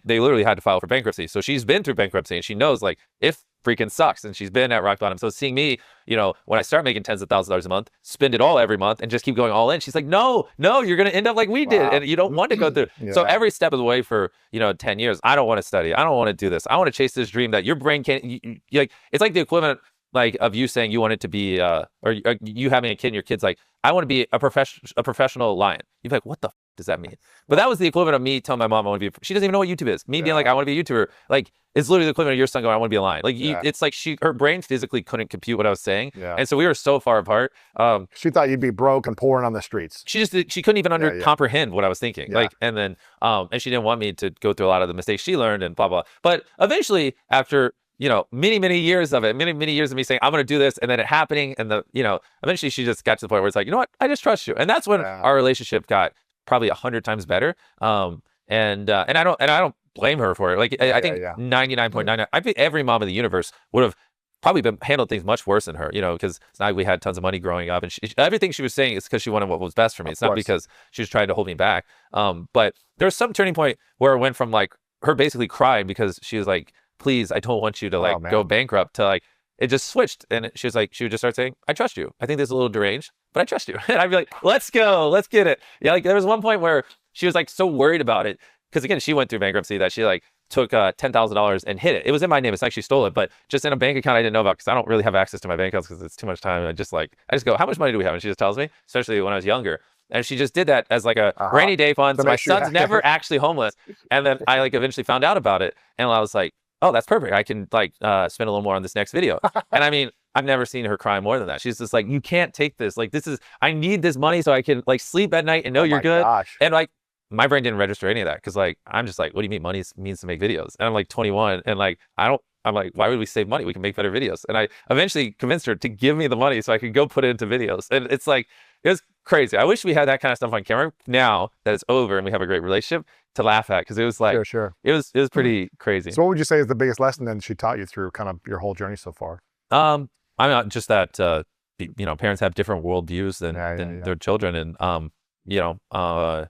they literally had to file for bankruptcy. So she's been through bankruptcy and she knows, like, if freaking sucks, and she's been at rock bottom. So seeing me, when I start making tens of thousands of dollars a month, spend it all every month and just keep going all in, she's like, no, you're going to end up like we did. And you don't want to go through. So every step of the way for, 10 years, I don't want to study. I don't want to do this. I want to chase this dream that your brain can't, like, it's like the equivalent, like, of you saying you want it to be, or you having a kid and your kid's like, I want to be a professional lion. You're like, what the does that mean? But that was the equivalent of me telling my mom I want to be, she doesn't even know what YouTube is. Me being like, I want to be a YouTuber. Like, it's literally the equivalent of your son going, I want to be a lion. Like, it's like her brain physically couldn't compute what I was saying. And so we were so far apart. She thought you'd be broke and poor and on the streets. She couldn't even comprehend what I was thinking. Like, and then, and she didn't want me to go through a lot of the mistakes she learned and blah, blah. But eventually, after, many years of it, many years of me saying, I'm going to do this, and then it happening. And eventually she just got to the point where it's like, you know what? I just trust you. And that's when our relationship got probably 100 times better. And I don't blame her for it. Like, I think 99.99, I think every mom in the universe would have probably been handled things much worse than her, you know, because it's not like we had tons of money growing up, and everything she was saying is because she wanted what was best for me. It's not because she was trying to hold me back. But there was some turning point where it went from like her basically crying because she was like, please, I don't want you to like go bankrupt, to like, it just switched. And she was like, she would just start saying, I trust you. I think this is a little deranged, but I trust you. And I'd be like, let's go, let's get it. Yeah, like there was one point where she was like so worried about it. Because again, she went through bankruptcy that she like took $10,000 and hid it. It was in my name. It's like she stole it, but just in a bank account I didn't know about, because I don't really have access to my bank accounts because it's too much time. I just go, how much money do we have? And she just tells me, especially when I was younger. And she just did that as like a rainy day fund. So my son's never actually homeless. And then I like eventually found out about it. And I was like, oh, that's perfect. I can like spend a little more on this next video. And I mean, I've never seen her cry more than that. She's just like, you can't take this. Like, I need this money so I can like sleep at night and know you're good. And like, my brain didn't register any of that, because like, I'm just like, what do you mean money means to make videos? And I'm like 21, and like, I'm like, why would we save money? We can make better videos. And I eventually convinced her to give me the money so I could go put it into videos. And it's like, it was crazy. I wish we had that kind of stuff on camera now that it's over and we have a great relationship to laugh at, because it was like, it was pretty crazy. So what would you say is the biggest lesson then she taught you through kind of your whole journey so far? I mean, just that, you know, parents have different worldviews than their children. And, you know,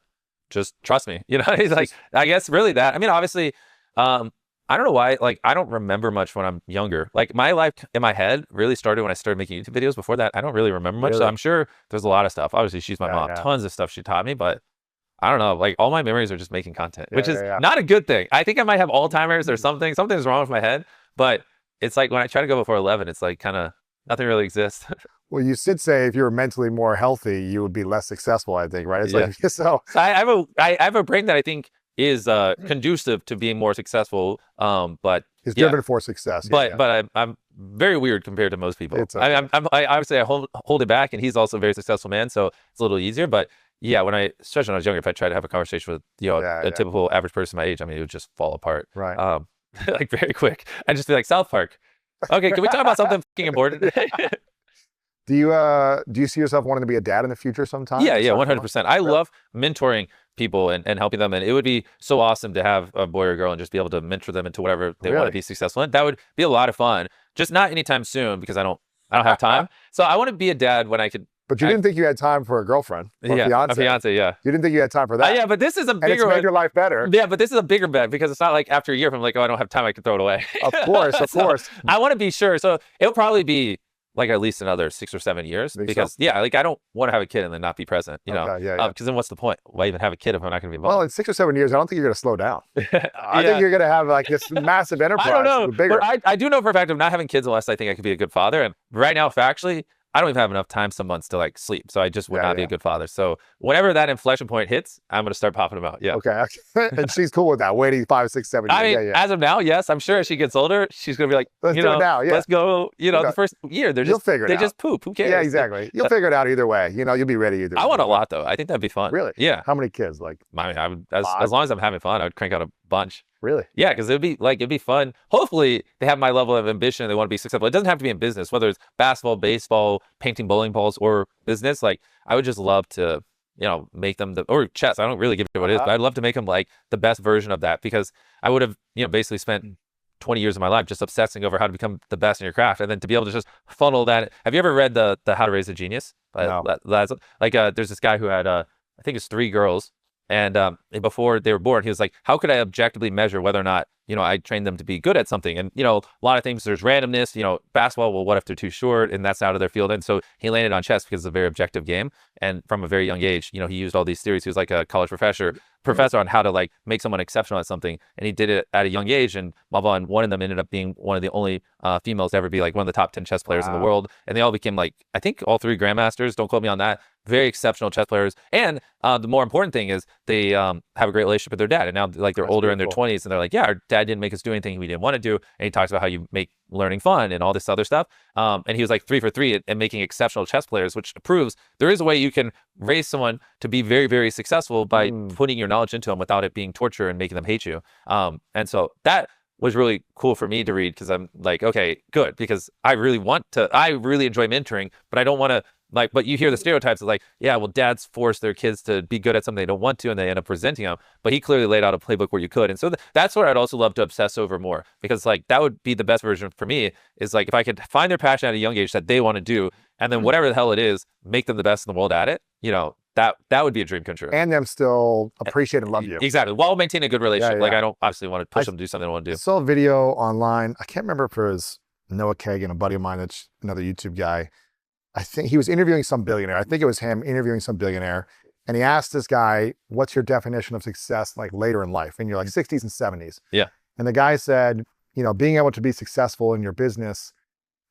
just trust me, you know. He's like, I guess really that. I mean, obviously, I don't know why, like, I don't remember much when I'm younger. Like, my life in my head really started when I started making YouTube videos. Before that, I don't really remember much. So I'm sure there's a lot of stuff. Obviously, she's my mom. Tons of stuff she taught me, but I don't know. Like, all my memories are just making content, which is not a good thing. I think I might have Alzheimer's or something. Something's wrong with my head. But it's like when I try to go before 11, it's like kind of nothing really exists. Well, you should say if you were mentally more healthy, you would be less successful, I think, right? It's like, so I have a brain that I think is conducive to being more successful, but it's driven for success. But I'm very weird compared to most people. I obviously I hold it back, and he's also a very successful man, so it's a little easier. But yeah, especially when I was younger, if I tried to have a conversation with a typical average person my age, I mean, it would just fall apart, right? Like very quick. I'd just be like, South Park. Okay, can we talk about something fucking important? Do you see yourself wanting to be a dad in the future sometime? Yeah, 100%. I love mentoring people and helping them, and it would be so awesome to have a boy or girl and just be able to mentor them into whatever they want to be successful in. That would be a lot of fun. Just not anytime soon, because I don't have time. So I want to be a dad when I could. But you didn't think you had time for a girlfriend or a fiance, You didn't think you had time for that. Yeah, but this is a bigger. And it's made your life better. Yeah, but this is a bigger bet, because it's not like after a year if I'm like, oh, I don't have time, I can throw it away. Of course, of course. I want to be sure. So it'll probably be like at least another 6 or 7 years, because like I don't want to have a kid and then not be present, you know, because then what's the point? Why even have a kid if I'm not going to be involved? Well, in 6 or 7 years, I don't think you're going to slow down. I think you're going to have like this massive enterprise. I don't know, but I do know for a fact of not having kids unless I think I could be a good father. And right now, factually, I don't even have enough time some months to like sleep. So I just would not be a good father. So whenever that inflection point hits, I'm going to start popping them out. Yeah. Okay. And she's cool with that, waiting 5, 6, 7 years. I mean, as of now, yes. I'm sure as she gets older, she's going to be like, let's do it now. Yeah. Let's go. You know, the first year, they just poop. Who cares? Yeah, exactly. You'll figure it out either way. You know, you'll be ready either way. I want a lot though. I think that'd be fun. Really? Yeah. How many kids? Like, I mean, I would, as long as I'm having fun, I would crank out a bunch. Really? Yeah, because it'd be fun. Hopefully they have my level of ambition and they want to be successful. It doesn't have to be in business, whether it's basketball, baseball, painting bowling balls, or business. Like, I would just love to, you know, make them or chess. I don't really give a shit what it is, but I'd love to make them like the best version of that, because I would have, you know, basically spent 20 years of my life just obsessing over how to become the best in your craft, and then to be able to just funnel that. Have you ever read the How to Raise a Genius? No. There's this guy who had I think it's 3 girls. And before they were born, he was like, how could I objectively measure whether or not, you know, I trained them to be good at something? And, you know, a lot of things, there's randomness, you know, basketball, well, what if they're too short and that's out of their field? And so he landed on chess because it's a very objective game. And from a very young age, you know, he used all these theories. He was like a college professor on how to like make someone exceptional at something. And he did it at a young age. And one of them ended up being one of the only females to ever be like one of the top 10 chess players in the world. And they all became like, I think all 3 grandmasters, don't quote me on that, very exceptional chess players. And the more important thing is they have a great relationship with their dad. And now like they're older in their 20s, and they're like, yeah, our dad didn't make us do anything we didn't want to do. And he talks about how you make learning fun and all this other stuff. And he was like 3 for 3 at making exceptional chess players, which proves there is a way you can raise someone to be very, very successful by putting your knowledge into them without it being torture and making them hate you. And so that was really cool for me to read, because I'm like, okay, good, because I really enjoy mentoring, but I don't want to Like, but you hear the stereotypes of like, yeah, well, dads force their kids to be good at something they don't want to, and they end up resenting them. But he clearly laid out a playbook where you could. And so that's what I'd also love to obsess over more, because like that would be the best version for me, is like if I could find their passion at a young age that they want to do, and then whatever the hell it is, make them the best in the world at it, you know, that would be a dream come true. And them still appreciate and love you. Exactly. While maintaining a good relationship. Yeah. Like I don't obviously want to push them to do something they don't want to do. I saw a video online. I can't remember if it was Noah Kagan, a buddy of mine that's another YouTube guy. I think he was interviewing some billionaire. I think it was him interviewing some billionaire. And he asked this guy, what's your definition of success like later in life? In your like 60s and 70s. Yeah. And the guy said, you know, being able to be successful in your business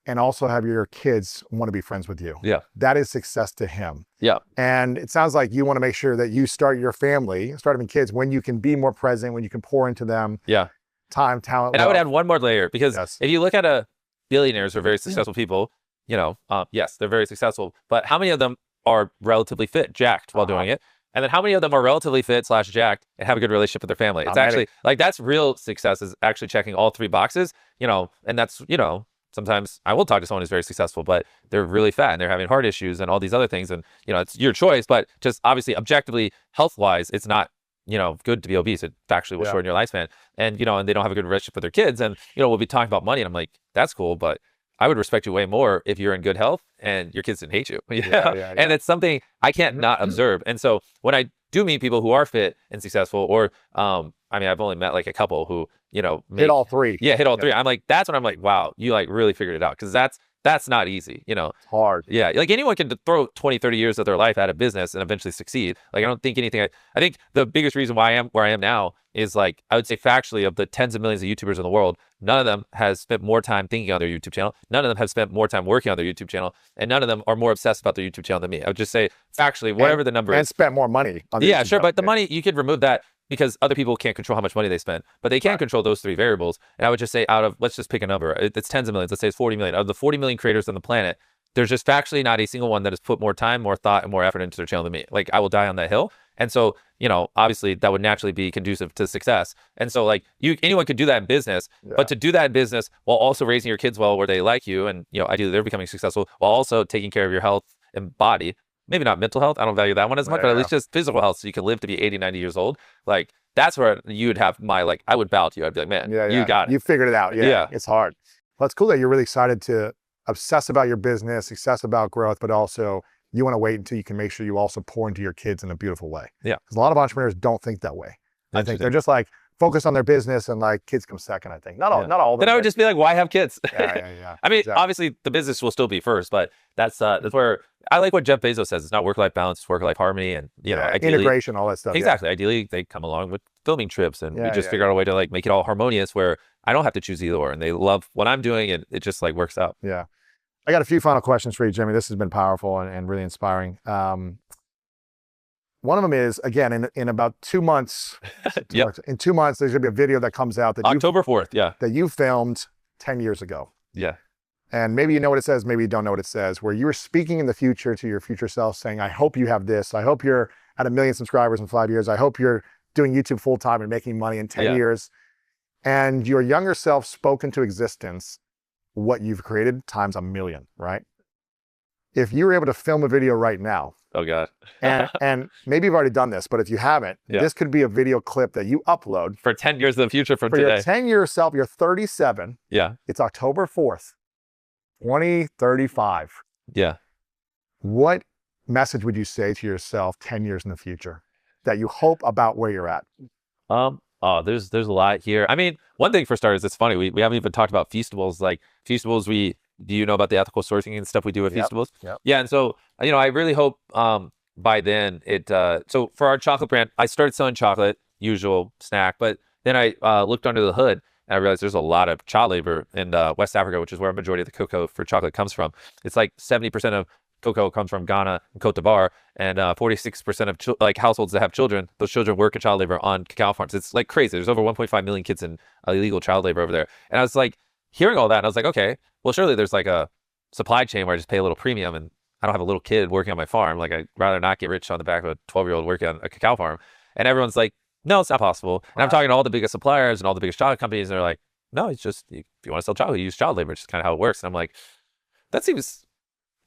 and also have your kids want to be friends with you. Yeah. That is success to him. Yeah. And it sounds like you want to make sure that you start your family, start having kids when you can be more present, when you can pour into them. Yeah. Time, talent. And I would add one more layer, because Yes. if you look at billionaires or very successful people, you know, yes, they're very successful, but how many of them are relatively fit, jacked while doing it? And then how many of them are relatively fit / jacked and have a good relationship with their family? It's actually like, that's real success, is actually checking all three boxes, you know. And that's, you know, sometimes I will talk to someone who's very successful, but they're really fat and they're having heart issues and all these other things. And, you know, it's your choice, but just obviously objectively health wise, it's not, you know, good to be obese. It factually will shorten your lifespan. And, you know, and they don't have a good relationship with their kids. And, you know, we'll be talking about money and I'm like, that's cool, but I would respect you way more if you're in good health and your kids didn't hate you. And it's something I can't not observe. And so when I do meet people who are fit and successful, or I mean, I've only met like a couple who, you know, hit all three. Yeah, hit all three. I'm like, that's when I'm like, wow, you like really figured it out, because that's not easy, you know. It's hard. Yeah, like anyone can throw 20, 30 years of their life at a business and eventually succeed. Like I don't think anything, I think the biggest reason why I am where I am now is, like, I would say factually, of the tens of millions of YouTubers in the world, none of them has spent more time thinking on their YouTube channel. None of them have spent more time working on their YouTube channel. And none of them are more obsessed about their YouTube channel than me. I would just say factually, whatever the number is. And spent more money on yeah, sure. But the money, you could remove that, because other people can't control how much money they spend, but they can control those three variables. And I would just say, out of, let's just pick a number. It's tens of millions. Let's say it's 40 million. Out of the 40 million creators on the planet, there's just factually not a single one that has put more time, more thought, and more effort into their channel than me. Like, I will die on that hill. And so, you know, obviously that would naturally be conducive to success. And so, like, anyone could do that in business, but to do that in business while also raising your kids well, where they like you, and, you know, ideally they're becoming successful, while also taking care of your health and body, maybe not mental health. I don't value that one as much, but at least just physical health, so you can live to be 80, 90 years old. Like, that's where you would have my, like, I would bow to you. I'd be like, man, you got it. You figured it out. Yeah. It's hard. Well, it's cool that you're really excited to obsess about your business, obsess about growth, but also you want to wait until you can make sure you also pour into your kids in a beautiful way. Yeah. Because a lot of entrepreneurs don't think that way. I think they're just like focused on their business, and like kids come second, I think. Not all of them. Then I would just be like, why have kids? Yeah. I mean, obviously the business will still be first, but that's where I like what Jeff Bezos says. It's not work-life balance, it's work-life harmony, and, you know, ideally, integration, all that stuff. Exactly. Ideally, they come along with filming trips, and we just figure out a way to, like, make it all harmonious, where I don't have to choose either or, and they love what I'm doing, and it just, like, works out. Yeah. I got a few final questions for you, Jimmy. This has been powerful and really inspiring. One of them is, again, in about 2 months, in 2 months, there's gonna be a video that comes out that October 4th, that you filmed 10 years ago. Yeah. And maybe you know what it says, maybe you don't know what it says, where you were speaking in the future to your future self, saying, I hope you have this. I hope you're at 1 million subscribers in 5 years. I hope you're doing YouTube full time and making money in 10 years. And your younger self spoke into existence what you've created times 1 million, right? If you were able to film a video right now, oh God, and maybe you've already done this, but if you haven't, this could be a video clip that you upload for 10 years in the future from today. For your 10-year self, you're 37. Yeah. It's October 4th, 2035. Yeah. What message would you say to yourself 10 years in the future that you hope about where you're at? Oh, there's a lot here. I mean, one thing for starters, it's funny. We haven't even talked about Feastables. Like, Feastables, do you know about the ethical sourcing and stuff we do with Feastables? Yep. Yeah. And so, you know, I really hope by then so for our chocolate brand, I started selling chocolate, usual snack, but then I looked under the hood and I realized there's a lot of child labor in West Africa, which is where a majority of the cocoa for chocolate comes from. It's like 70% of cocoa comes from Ghana and Cote d'Ivoire, and 46% of like households that have children, those children work in child labor on cacao farms. It's like crazy. There's over 1.5 million kids in illegal child labor over there. And I was like, hearing all that, and I was like, okay, well, surely there's like a supply chain where I just pay a little premium, and I don't have a little kid working on my farm. Like, I'd rather not get rich on the back of a 12-year-old working on a cacao farm. And everyone's like, no, it's not possible. And I'm talking to all the biggest suppliers and all the biggest chocolate companies, and they're like, no, it's just, if you want to sell chocolate, you use child labor. It's just kind of how it works. And I'm like, that seems,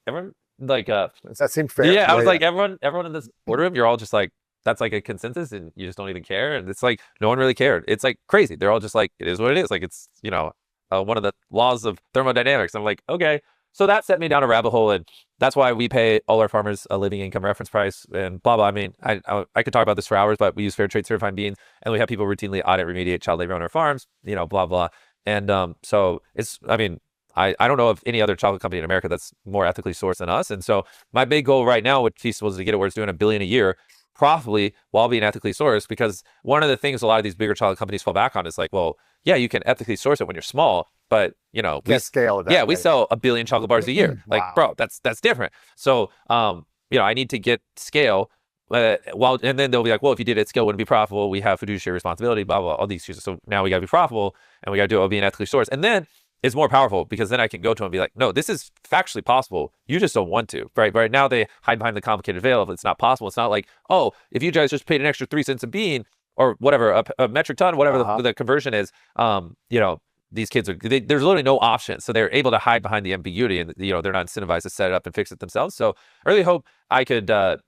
everyone like Does that seem fair? yeah, I was like, everyone in this boardroom, you're all just like, that's like a consensus and you just don't even care. And it's like, no one really cared. It's like crazy. They're all just like, it is what it is. Like, it's, you know, one of the laws of thermodynamics. I'm like, okay. So that set me down a rabbit hole. And that's why we pay all our farmers a living income reference price and blah, blah. I mean, I could talk about this for hours, but we use fair trade certified beans and we have people routinely audit, remediate child labor on our farms, you know, blah, blah. And so it's, I mean, I don't know of any other chocolate company in America that's more ethically sourced than us. And so my big goal right now with Feastables is to get it where it's doing $1 billion a year profitably while being ethically sourced, because one of the things a lot of these bigger chocolate companies fall back on is like, well, yeah, you can ethically source it when you're small, but you know, we scale it. Yeah, we sell 1 billion chocolate bars a year. Like, bro, that's different. So, you know, I need to get scale. And then they'll be like, well, if you did it at scale, it wouldn't be profitable. We have fiduciary responsibility, blah, blah, all these excuses. So now we got to be profitable and we got to do it while being ethically sourced. And then it's more powerful because then I can go to them and be like, no, this is factually possible. You just don't want to, right? Right now they hide behind the complicated veil of it's not possible. It's not like, oh, if you guys just paid an extra 3 cents a bean or whatever, a metric ton, whatever the conversion is, you know, these kids there's literally no option. So they're able to hide behind the ambiguity and, you know, they're not incentivized to set it up and fix it themselves. So I really hope I could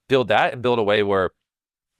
build that and build a way where,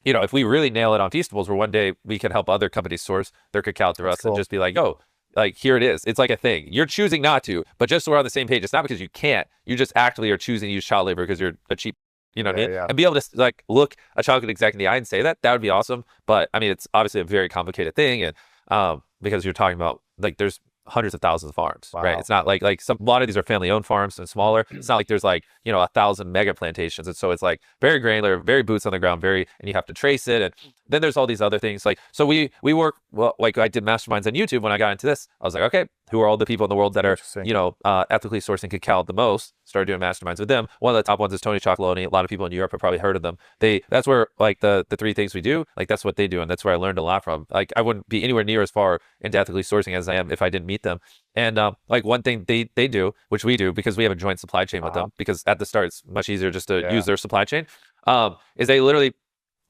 you know, if we really nail it on Feastables, where one day we can help other companies source their cacao through us and just be like, oh, like, here it is. It's like a thing. You're choosing not to, but just so we're on the same page, it's not because you can't. You just actively are choosing to use child labor because you're a cheap, you know what I mean? And be able to like look a chocolate exec in the eye and say that would be awesome. But I mean, it's obviously a very complicated thing. And because you're talking about like, there's hundreds of thousands of farms, right? It's not like a lot of these are family owned farms and smaller. It's not like there's like, you know, 1,000 mega plantations. And so it's like very granular, very boots on the ground, and you have to trace it. And then there's all these other things. Like, so we work, well, like I did masterminds on YouTube. When I got into this, I was like, okay, who are all the people in the world that are, you know, ethically sourcing cacao the most? Started doing masterminds with them. One of the top ones is Tony Chocolonely. A lot of people in Europe have probably heard of them. That's where like the 3 things we do, like that's what they do. And that's where I learned a lot from. Like I wouldn't be anywhere near as far into ethically sourcing as I am if I didn't meet them. And like one thing they do, which we do because we have a joint supply chain with them, because at the start it's much easier just to use their supply chain, is they literally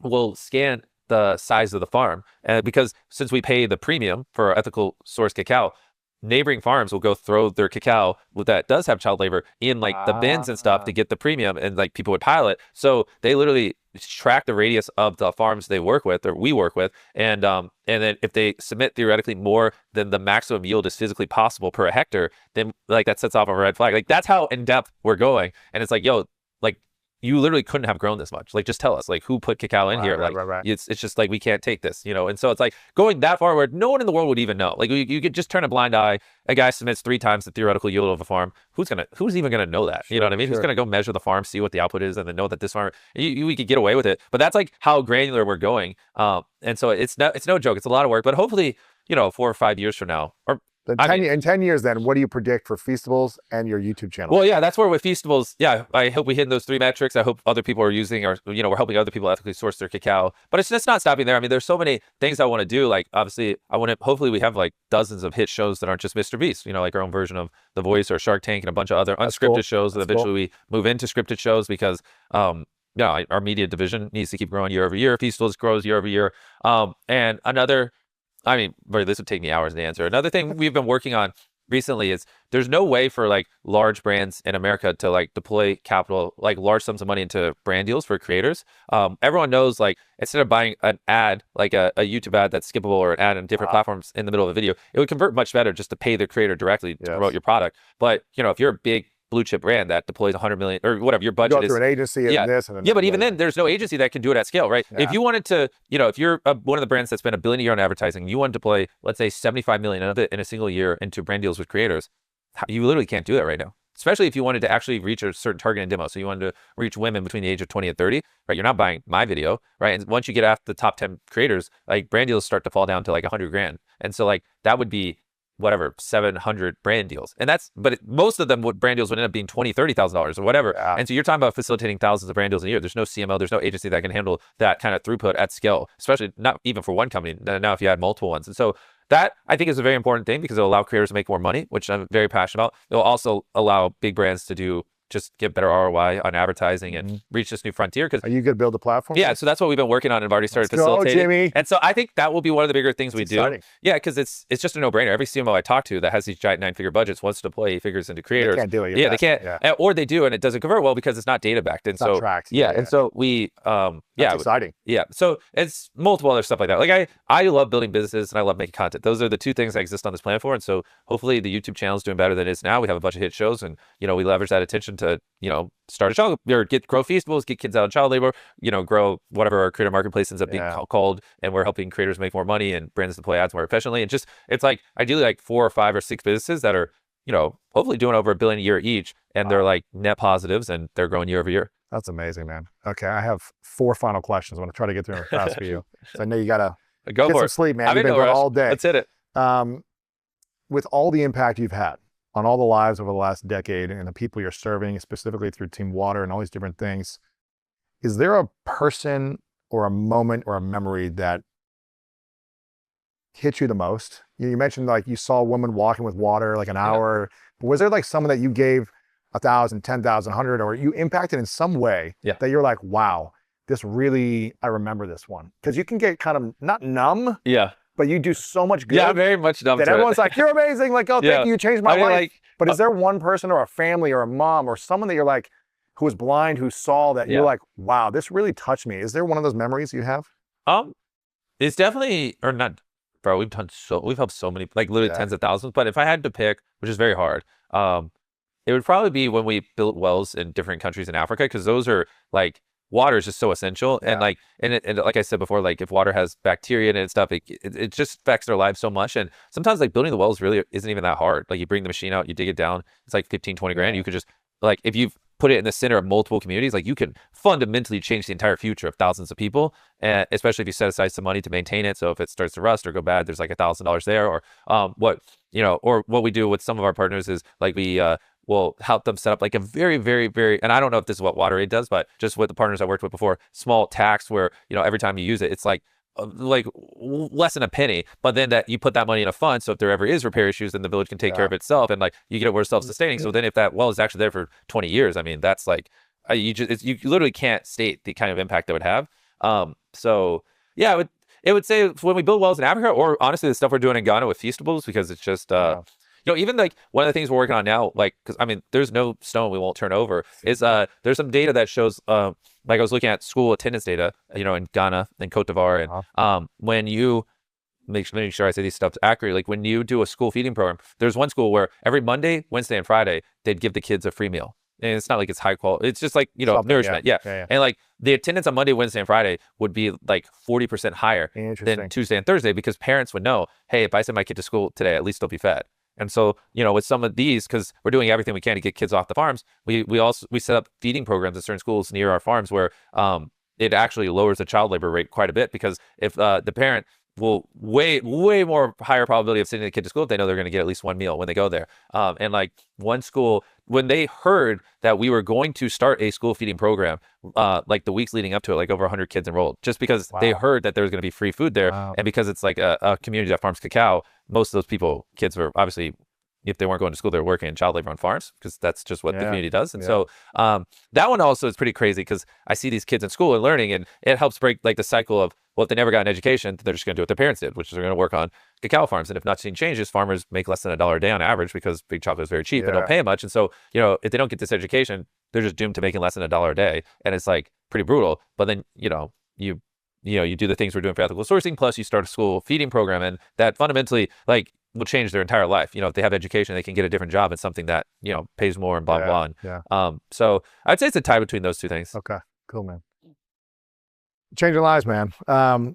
will scan the size of the farm. And because since we pay the premium for ethical source cacao, neighboring farms will go throw their cacao that does have child labor in like the bins and stuff to get the premium, and like people would pile it. So they literally track the radius of the farms they work with or we work with, and then if they submit theoretically more than the maximum yield is physically possible per hectare, then like that sets off a red flag. Like that's how in depth we're going. And it's like, yo, like you literally couldn't have grown this much. Like, just tell us, like, who put cacao in here? Like, it's just like, we can't take this, you know? And so it's like going that far where no one in the world would even know. Like, you could just turn a blind eye. A guy submits 3 times the theoretical yield of a farm. Who's even gonna know that? You know what I mean? Who's gonna go measure the farm, see what the output is, and then know that this farm, we could get away with it. But that's like how granular we're going. And so it's no joke. It's a lot of work, but hopefully, you know, 4 or 5 years from now, or in 10 years, then, what do you predict for Feastables and your YouTube channel? Well, yeah, that's where with Feastables, yeah, I hope we hit those 3 metrics. I hope other people are using, or, you know, we're helping other people ethically source their cacao. But it's just not stopping there. I mean, there's so many things I want to do. Like, obviously, hopefully we have like dozens of hit shows that aren't just MrBeast, you know, like our own version of The Voice or Shark Tank and a bunch of other unscripted shows that eventually we move into scripted shows, because, yeah, our media division needs to keep growing year over year. Feastables grows year over year. And another, I mean, this would take me hours to answer. Another thing we've been working on recently is there's no way for like large brands in America to like deploy capital, like large sums of money into brand deals for creators. Everyone knows, like, instead of buying an ad, like a YouTube ad that's skippable or an ad on different platforms in the middle of a video, it would convert much better just to pay the creator directly to promote your product. But, you know, if you're a big blue chip brand that deploys 100 million or whatever your budget is, through an agency and this and but even then there's no agency that can do it at scale, right? If you wanted to, you know, if you're one of the brands that spent $1 billion a year on advertising, you want to deploy, let's say, 75 million of it in a single year into brand deals with creators, you literally can't do that right now. Especially if you wanted to actually reach a certain target in demo. So you wanted to reach women between the age of 20 and 30, right? You're not buying my video, right? And once you get after the top 10 creators, like brand deals start to fall down to like 100 grand. And so like that would be whatever, 700 brand deals. And most of them brand deals would end up being $20,000, $30,000 or whatever. And so you're talking about facilitating thousands of brand deals a year. There's no CMO, there's no agency that can handle that kind of throughput at scale, especially not even for one company. Now, if you had multiple ones. And so that, I think, is a very important thing, because it'll allow creators to make more money, which I'm very passionate about. It'll also allow big brands to do just get better ROI on advertising and reach this new frontier. Because are you going to build a platform? Yeah, so that's what we've been working on, and I've already started facilitating. Jimmy. And so I think that will be one of the bigger things we exciting. do. Yeah, because it's just a no-brainer. Every CMO I talk to that has these giant 9-figure budgets wants to deploy 8 figures into creators. They can't do it. Yeah, they can't. Yeah. Or they do, and it doesn't convert well because it's not data backed. And it's not tracked. Yeah, and so we that's exciting. Yeah, so it's multiple other stuff like that. Like I love building businesses and I love making content. Those are the two things I exist on this planet for. And so hopefully the YouTube channel is doing better than it is now. We have a bunch of hit shows, and we leverage that attention to start a child or grow Feastables, get kids out of child labor, grow whatever our creator marketplace ends up being called, and we're helping creators make more money and brands deploy ads more efficiently. And it's like ideally like 4 or 5 or 6 businesses that are hopefully doing over $1 billion a year each, and they're like net positives and they're growing year over year. That's amazing, man. Okay, I have 4 final questions. I want to try to get through them fast for you. So I know you gotta go get for some it. sleep, man. You've been going all day. Let's hit it. With all the impact you've had on all the lives over the last decade and the people you're serving, specifically through Team Water and all these different things, is there a person or a moment or a memory that hit you the most? You mentioned like you saw a woman walking with water like an hour. Was there like someone that you gave 1,000, 10,000, 100, or you impacted in some way that you're like, wow, this really, I remember this one? Because you can get kind of not numb, but you do so much good. Yeah, very much numb. That everyone's like, you're amazing. Like, oh, thank you, you changed my life. Like, but is there one person or a family or a mom or someone that you're like, who was blind, who saw that you're like, wow, this really touched me? Is there one of those memories you have? It's definitely, or not, bro, we've helped so many, like literally tens of thousands. But if I had to pick, which is very hard, it would probably be when we built wells in different countries in Africa, because those are like, water is just so essential. And like, and like I said before, like if water has bacteria in it and stuff, it just affects their lives so much. And sometimes like building the wells really isn't even that hard. Like you bring the machine out, you dig it down, it's like 15, 20 grand. You could just, like, if you've put it in the center of multiple communities, like you can fundamentally change the entire future of thousands of people. And especially if you set aside some money to maintain it. So if it starts to rust or go bad, there's like $1,000 there. Or or what we do with some of our partners is like we'll help them set up like a very, very, very, and I don't know if this is what WaterAid does, but just with the partners I worked with before, small tax where, every time you use it, it's like less than a penny, but then that you put that money in a fund. So if there ever is repair issues, then the village can take care of itself, and like you get it where it's self-sustaining. So then if that well is actually there for 20 years, I mean, that's like, you literally can't state the kind of impact that would have. So yeah, it would say when we build wells in Africa, or honestly, the stuff we're doing in Ghana with Feastables, because it's just, even like one of the things we're working on now, like, because I mean, there's no stone we won't turn over, is there's some data that shows, like I was looking at school attendance data, in Ghana and Cote d'Ivoire, and when you make sure I say these stuff accurately, like when you do a school feeding program, there's one school where every Monday, Wednesday, and Friday, they'd give the kids a free meal. And it's not like it's high quality, it's just like, nourishment. And like the attendance on Monday, Wednesday, and Friday would be like 40% higher than Tuesday and Thursday, because parents would know, hey, if I send my kid to school today, at least they'll be fed. And so, with some of these, because we're doing everything we can to get kids off the farms, we set up feeding programs at certain schools near our farms where it actually lowers the child labor rate quite a bit, because if the parent will way more higher probability of sending the kid to school if they know they're going to get at least one meal when they go there. And like one school, when they heard that we were going to start a school feeding program, like the weeks leading up to it, like over 100 kids enrolled, just because they heard that there was going to be free food there. And because it's like a community that farms cacao, most of those kids were obviously, if they weren't going to school, they're working in child labor on farms, because that's just what the community does. And so that one also is pretty crazy, because I see these kids in school and learning, and it helps break like the cycle of, well, if they never got an education, they're just going to do what their parents did, which is they're going to work on cacao farms. And if nothing changes, farmers make less than $1 a day on average, because big chocolate is very cheap and don't pay much. And so, if they don't get this education, they're just doomed to making less than $1 a day. And it's like pretty brutal. But then, you do the things we're doing for ethical sourcing, plus you start a school feeding program, and that fundamentally like will change their entire life. If they have education, they can get a different job in something that, pays more and blah, blah, blah. So I'd say it's a tie between those two things. Okay, cool, man. Changing lives, man.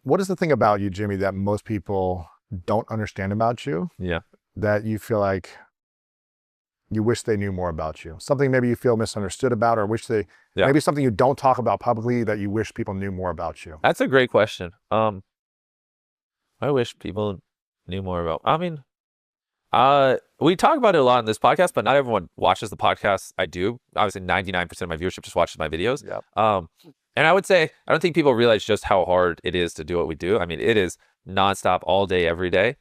What is the thing about you, Jimmy, that most people don't understand about you? Yeah. That you feel like you wish they knew more about you? Something maybe you feel misunderstood about, or wish they, maybe something you don't talk about publicly that you wish people knew more about you? That's a great question. I wish people knew more about, I mean, we talk about it a lot in this podcast, but not everyone watches the podcast I do. Obviously 99% of my viewership just watches my videos. And I would say, I don't think people realize just how hard it is to do what we do. I mean, it is nonstop all day, every day.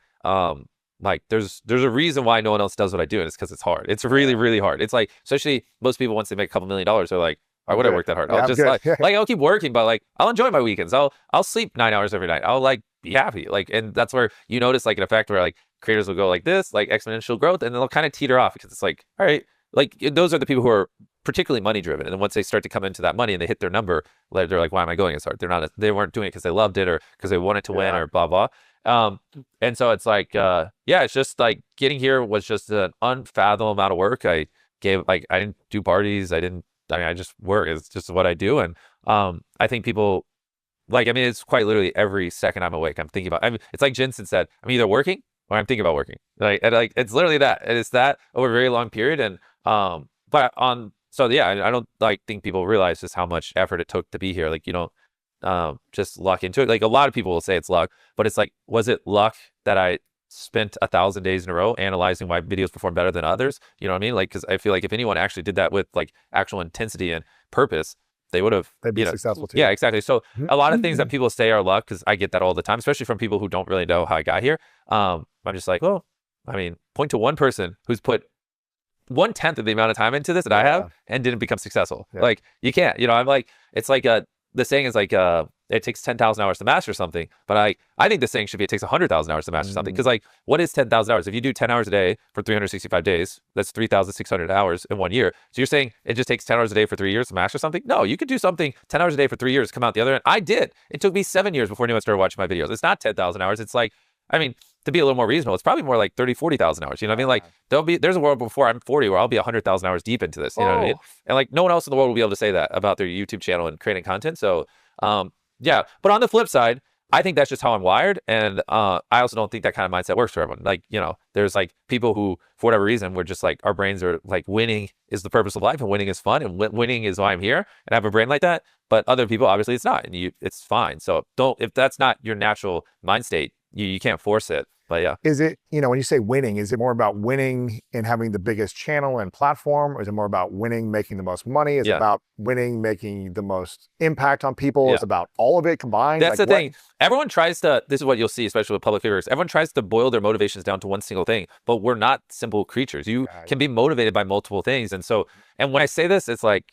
like there's a reason why no one else does what I do, and it's because it's hard. It's really, really hard. It's like, especially most people, once they make a couple $1 million, they're like, why would I work that hard? I'll just like I'll keep working, but like I'll enjoy my weekends. I'll sleep 9 hours every night. I'll like be happy. Like, and that's where you notice like an effect where like creators will go like this, like exponential growth, and they'll kind of teeter off because it's like, all right, like those are the people who are particularly money driven. And then once they start to come into that money and they hit their number, they're like, why am I going as hard? They weren't doing it because they loved it or because they wanted to win or blah, blah. And so it's like, it's just like getting here was just an unfathomable amount of work. I didn't do parties. I just work. It's just what I do. And I think people like, I mean, it's quite literally every second I'm awake, I'm thinking about, it's like Jensen said, I'm either working or I'm thinking about working. Like it's literally that. And it's that over a very long period. And, so yeah, I don't like think people realize just how much effort it took to be here. Like, you don't just luck into it. Like a lot of people will say it's luck, but it's like, was it luck that I spent 1,000 days in a row analyzing why videos perform better than others? You know what I mean? Like, because I feel like if anyone actually did that with like actual intensity and purpose, they'd be successful too. Yeah, exactly. So a lot of things that people say are luck, because I get that all the time, especially from people who don't really know how I got here. I'm just like, well, I mean, point to one person who's put 1/10 of the amount of time into this that I have and didn't become successful. Like you can't, I'm like, it's like the saying is like it takes 10,000 hours to master something, but I think the saying should be it takes 100,000 hours to master something. Because like, what is 10,000 hours? If you do 10 hours a day for 365 days, that's 3,600 hours in 1 year. So you're saying it just takes 10 hours a day for 3 years to master something? No, you could do something 10 hours a day for 3 years, come out the other end. I did. It took me 7 years before anyone started watching my videos. It's not 10,000 hours. It's like, I mean, to be a little more reasonable, it's probably more like 30, 40,000 hours. You know what I mean? Like there's a world before I'm 40 where I'll be 100,000 hours deep into this. You know what I mean? And like no one else in the world will be able to say that about their YouTube channel and creating content. So yeah, but on the flip side, I think that's just how I'm wired. And I also don't think that kind of mindset works for everyone. Like, there's like people who, for whatever reason, we're just like, our brains are like, winning is the purpose of life and winning is fun and winning is why I'm here, and I have a brain like that. But other people, obviously it's not, and it's fine. So if that's not your natural mind state, you can't force it. But yeah. Is it, when you say winning, is it more about winning and having the biggest channel and platform? Or is it more about winning, making the most money? Is it about winning, making the most impact on people? Yeah. Is it about all of it combined? That's the thing. Everyone tries to, this is what you'll see, especially with public figures. Everyone tries to boil their motivations down to one single thing, but we're not simple creatures. You can be motivated by multiple things. And so, and when I say this, it's like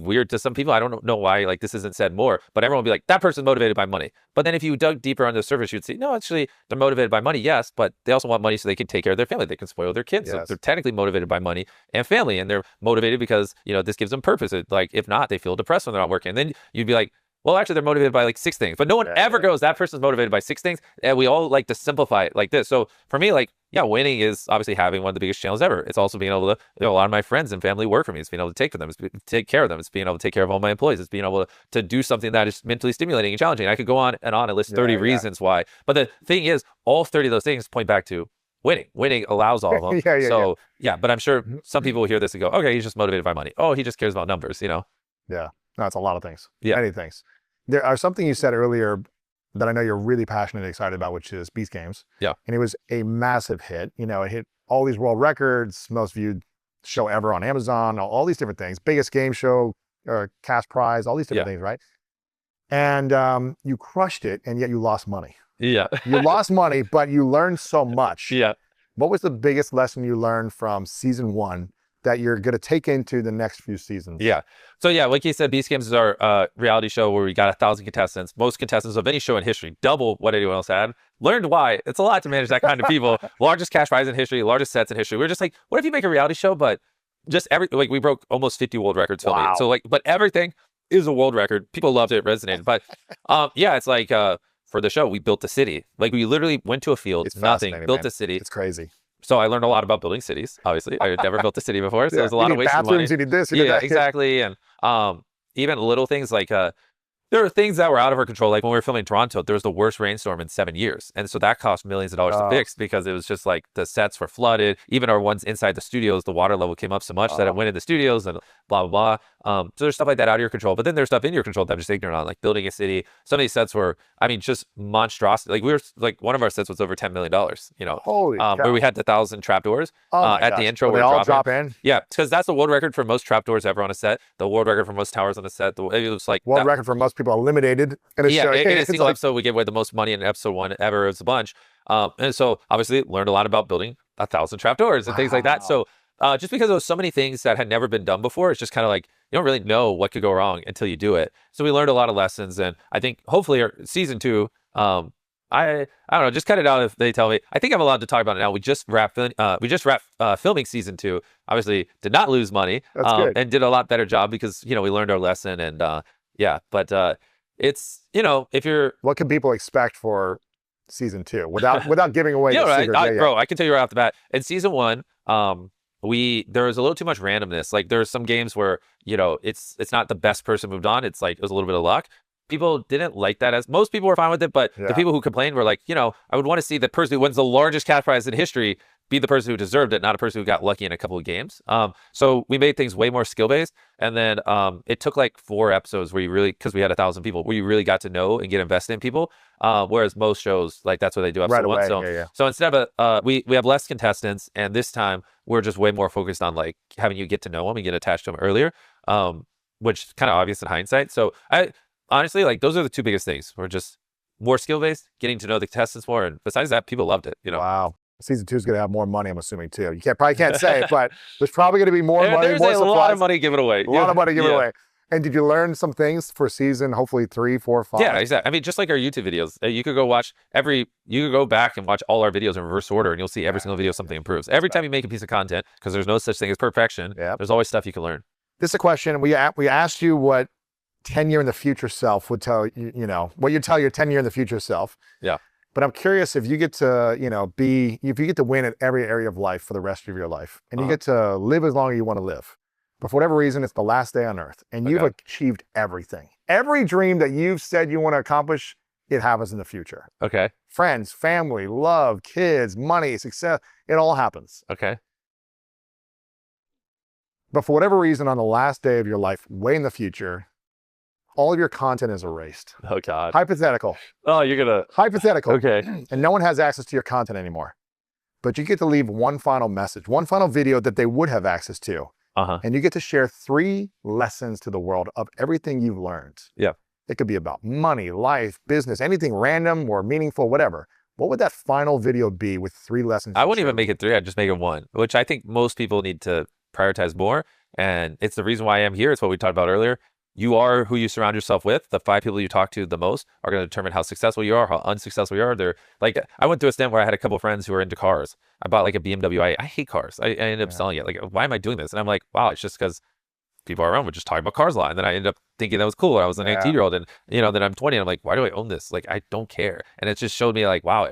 weird to some people. I don't know why like this isn't said more, but everyone will be like, that person's motivated by money. But then if you dug deeper on the surface, you'd see, no, actually they're motivated by money. Yes, but they also want money so they can take care of their family. They can spoil their kids. So they're technically motivated by money and family, and they're motivated because, this gives them purpose. Like if not, they feel depressed when they're not working. And then you'd be like, well, actually, they're motivated by like 6 things, but no one ever goes, that person's motivated by 6 things. And we all like to simplify it like this. So for me, like, winning is obviously having one of the biggest channels ever. It's also being able to, a lot of my friends and family work for me. It's being able to take for them. It's take care of them. It's being able to take care of all my employees. It's being able to do something that is mentally stimulating and challenging. I could go on and list 30 reasons why. But the thing is, all 30 of those things point back to winning. Winning allows all of them. But I'm sure some people will hear this and go, okay, he's just motivated by money. Oh, he just cares about numbers, Yeah. No, it's a lot of things. Yeah. Many things. There are something you said earlier that I know you're really passionate and excited about, which is Beast Games. Yeah. And it was a massive hit. It hit all these world records, most viewed show ever on Amazon, all these different things, biggest game show, cash prize, all these different things, right? And you crushed it, and yet you lost money. Yeah. You lost money, but you learned so much. Yeah. What was the biggest lesson you learned from season 1 that you're going to take into the next few seasons? Yeah. So yeah, like you said, Beast Games is our reality show where we got 1,000 contestants, most contestants of any show in history, double what anyone else had. Learned why. It's a lot to manage that kind of people. Largest cash prize in history, largest sets in history. We're just like, what if you make a reality show, but just we broke almost 50 world records filming. Wow. So but everything is a world record. People loved it, resonated. But it's like for the show, we built a city. Like we literally went to a field, nothing, built a city. It's crazy. So I learned a lot about building cities. Obviously, I had never built a city before, so there's a lot of wasted money. You need this, you need that. Exactly. And even little things like there are things that were out of our control. Like when we were filming Toronto, there was the worst rainstorm in 7 years. And so that cost millions of dollars to fix because it was just like the sets were flooded. Even our ones inside the studios, the water level came up so much that it went in the studios and blah, blah, blah. So there's stuff like that out of your control. But then there's stuff in your control that I'm just ignorant on, like building a city. Some of these sets were, just monstrosity. Like one of our sets was over $10 million, Holy cow. Where we had 1,000 trapdoors at the intro. They all drop in? Yeah, because that's the world record for most trapdoors ever on a set. The world record for most towers on a set. It was like world record for most people eliminated in a show. In a single episode, we gave away the most money in episode 1 ever. It was a bunch. And so obviously learned a lot about building 1,000 trapdoors and things like that. So just because there was so many things that had never been done before, it's just kind of like, you don't really know what could go wrong until you do it. So we learned a lot of lessons, and I think hopefully season 2, I don't know, just cut it out if they tell me. I think I'm allowed to talk about it now. We just wrapped filming season 2. Obviously did not lose money, and did a lot better job because, you know, we learned our lesson, and yeah, but it's, you know, if you're, what can people expect for season 2 without giving away the secret? Bro, I can tell you right off the bat. In season 1, there was a little too much randomness. Like there's some games where, you know, it's not the best person moved on. It's like it was a little bit of luck. People didn't like that. As most people were fine with it, but the people who complained were like, you know, I would want to see the person who wins the largest cash prize in history be the person who deserved it, not a person who got lucky in a couple of games. So we made things way more skill based, and then it took like 4 episodes where you really, because we had 1,000 people, where you really got to know and get invested in people. Whereas most shows, like that's what they do episode 1. So instead of we have less contestants, and this time we're just way more focused on like having you get to know them and get attached to them earlier, which is kind of obvious in hindsight. So I honestly, like, those are the 2 biggest things. We're just more skill based, getting to know the contestants more, and besides that, people loved it. You know. Wow. Season 2 is going to have more money, I'm assuming, too. You probably can't say it, but there's probably going to be more money, more There's a lot of money given away. A lot of money given away. And did you learn some things for season, hopefully 3, 4, 5? Yeah, exactly. I mean, just like our YouTube videos, you could go back and watch all our videos in reverse order, and you'll see every single video something improves. Every time you make a piece of content, because there's no such thing as perfection, there's always stuff you can learn. This is a question. We asked you what 10-year in the future self would tell you, you know, what you tell your 10-year in the future self. Yeah. But I'm curious if you get to, you know, if you get to win at every area of life for the rest of your life, and you get to live as long as you want to live, but for whatever reason, it's the last day on earth, and you've achieved everything. Every dream that you've said you want to accomplish, it happens in the future. Okay. Friends, family, love, kids, money, success, it all happens. Okay. But for whatever reason, on the last day of your life, way in the future, all of your content is erased. Oh, God. Hypothetical. Oh, you're going to... Hypothetical. Okay. And no one has access to your content anymore. But you get to leave one final message, one final video that they would have access to. And you get to share 3 lessons to the world of everything you've learned. Yeah. It could be about money, life, business, anything random or meaningful, whatever. What would that final video be with 3 lessons? I wouldn't even make it 3. I'd just make it 1, which I think most people need to prioritize more. And it's the reason why I am here. It's what we talked about earlier. You are who you surround yourself with. The 5 people you talk to the most are going to determine how successful you are, how unsuccessful you are. They're like, I went through a stint where I had a couple of friends who were into cars. I bought like a BMW. I hate cars. I ended up selling it. Like, why am I doing this? And I'm like, wow, it's just because people around were just talking about cars a lot. And then I ended up thinking that was cool. I was an 18-year-old, and you know, then I'm 20, and I'm like, why do I own this? Like, I don't care. And it just showed me like, wow,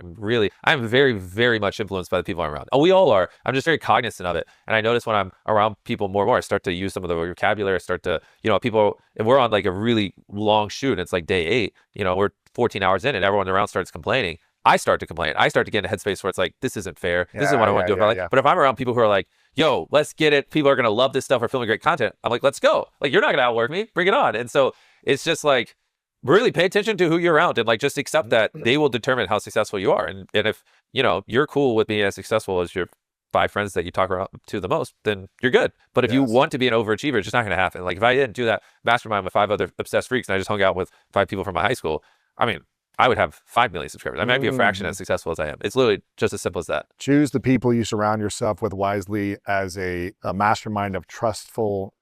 I'm very, very much influenced by the people I'm around. Oh, we all are. I'm just very cognizant of it. And I notice when I'm around people more and more, I start to use some of the vocabulary. I start to, you know, people, and we're on like a really long shoot, and it's like day 8, you know, we're 14 hours in, and everyone around starts complaining. I start to complain. I start to get in a headspace where it's like, this isn't fair. This isn't what I want to do. But if I'm around people who are like, yo, let's get it. People are going to love this stuff. We're filming great content. I'm like, let's go. Like, you're not going to outwork me. Bring it on. And so it's just like, really pay attention to who you're around, and like, just accept that they will determine how successful you are. And if, you know, you're cool with being as successful as your 5 friends that you talk to the most, then you're good. But if you want to be an overachiever, it's just not going to happen. Like, if I didn't do that mastermind with 5 other obsessed freaks, and I just hung out with 5 people from my high school, I mean, I would have 5 million subscribers. I might be a fraction as successful as I am. It's literally just as simple as that. Choose the people you surround yourself with wisely as a mastermind of trustful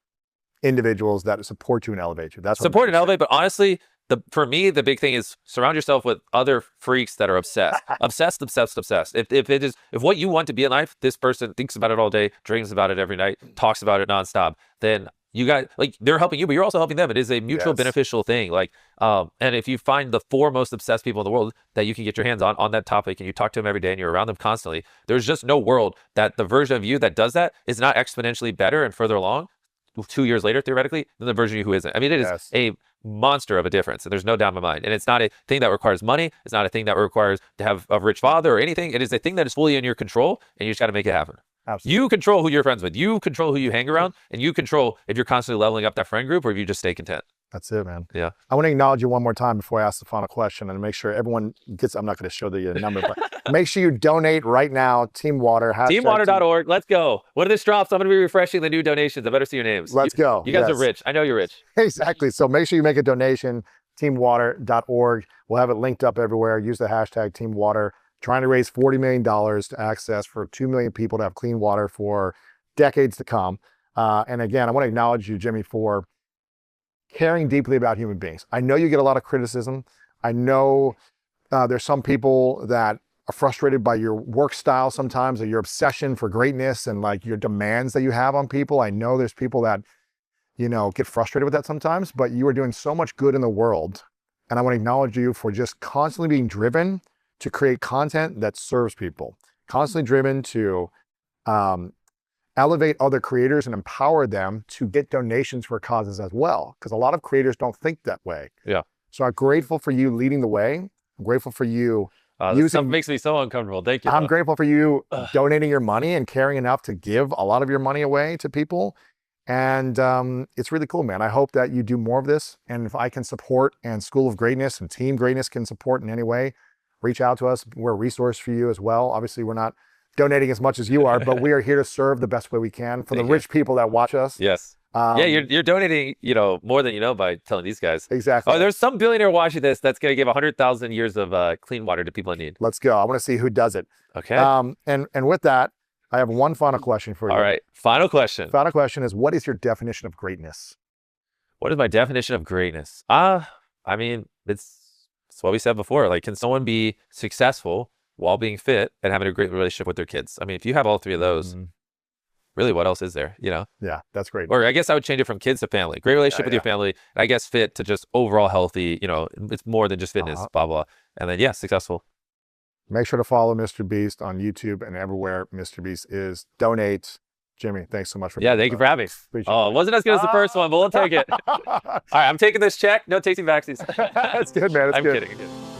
individuals that support you and elevate you. That's what support and elevate. But honestly, for me, the big thing is surround yourself with other freaks that are obsessed. obsessed. If what you want to be in life, this person thinks about it all day, dreams about it every night, talks about it nonstop, then you got, like, they're helping you, but you're also helping them. It is a mutual beneficial thing. Like, and if you find the 4 most obsessed people in the world that you can get your hands on that topic, and you talk to them every day and you're around them constantly, there's just no world that the version of you that does that is not exponentially better and further along 2 years later, theoretically, than the version of you who isn't. I mean, it is a monster of a difference, and there's no doubt in my mind. And it's not a thing that requires money. It's not a thing that requires to have a rich father or anything. It is a thing that is fully in your control, and you just got to make it happen. Absolutely. You control who you're friends with. You control who you hang around, and you control if you're constantly leveling up that friend group or if you just stay content. That's it, man. Yeah. I want to acknowledge you one more time before I ask the final question, and make sure everyone gets, I'm not going to show the number, but make sure you donate right now. Team Water. Teamwater.org. Let's go. When this drops, I'm going to be refreshing the new donations. I better see your names. Let's go. You guys are rich. I know you're rich. Exactly. So make sure you make a donation. Teamwater.org. We'll have it linked up everywhere. Use the hashtag TeamWater trying to raise $40 million to access for 2 million people to have clean water for decades to come. And again, I want to acknowledge you, Jimmy, for caring deeply about human beings. I know you get a lot of criticism. I know there's some people that are frustrated by your work style sometimes, or your obsession for greatness and like your demands that you have on people. I know there's people that, you know, get frustrated with that sometimes, but you are doing so much good in the world. And I want to acknowledge you for just constantly being driven to create content that serves people, constantly driven to elevate other creators and empower them to get donations for causes as well. Because a lot of creators don't think that way. Yeah. So I'm grateful for you leading the way. I'm grateful for you. This stuff makes me so uncomfortable. Thank you. I'm grateful for you donating your money and caring enough to give a lot of your money away to people. And it's really cool, man. I hope that you do more of this. And if I can support, and School of Greatness and Team Greatness can support in any way, reach out to us. We're a resource for you as well. Obviously, we're not donating as much as you are, but we are here to serve the best way we can for the rich people that watch us. Yes. Yeah, you're donating, you know, more than you know by telling these guys. Exactly. Oh, there's some billionaire watching this that's going to give 100,000 years of clean water to people in need. Let's go. I want to see who does it. Okay. And with that, I have one final question for you. All right. Final question. Final question is, what is your definition of greatness? What is my definition of greatness? I mean, it's what we said before. Like, can someone be successful while being fit and having a great relationship with their kids? I mean, if you have all three of those, really, what else is there, you know? Yeah, that's great. Or I guess I would change it from kids to family. Great relationship with your family. And I guess fit to just overall healthy, you know, it's more than just fitness, blah, blah. And then, yeah, successful. Make sure to follow MrBeast on YouTube and everywhere MrBeast is. Donate. Jimmy, thanks so much for thank you for having me. Oh, it wasn't as good as the first one, but we'll take it. All right, I'm taking this check. No tasting vaccines. That's good, man. That's good. I'm kidding.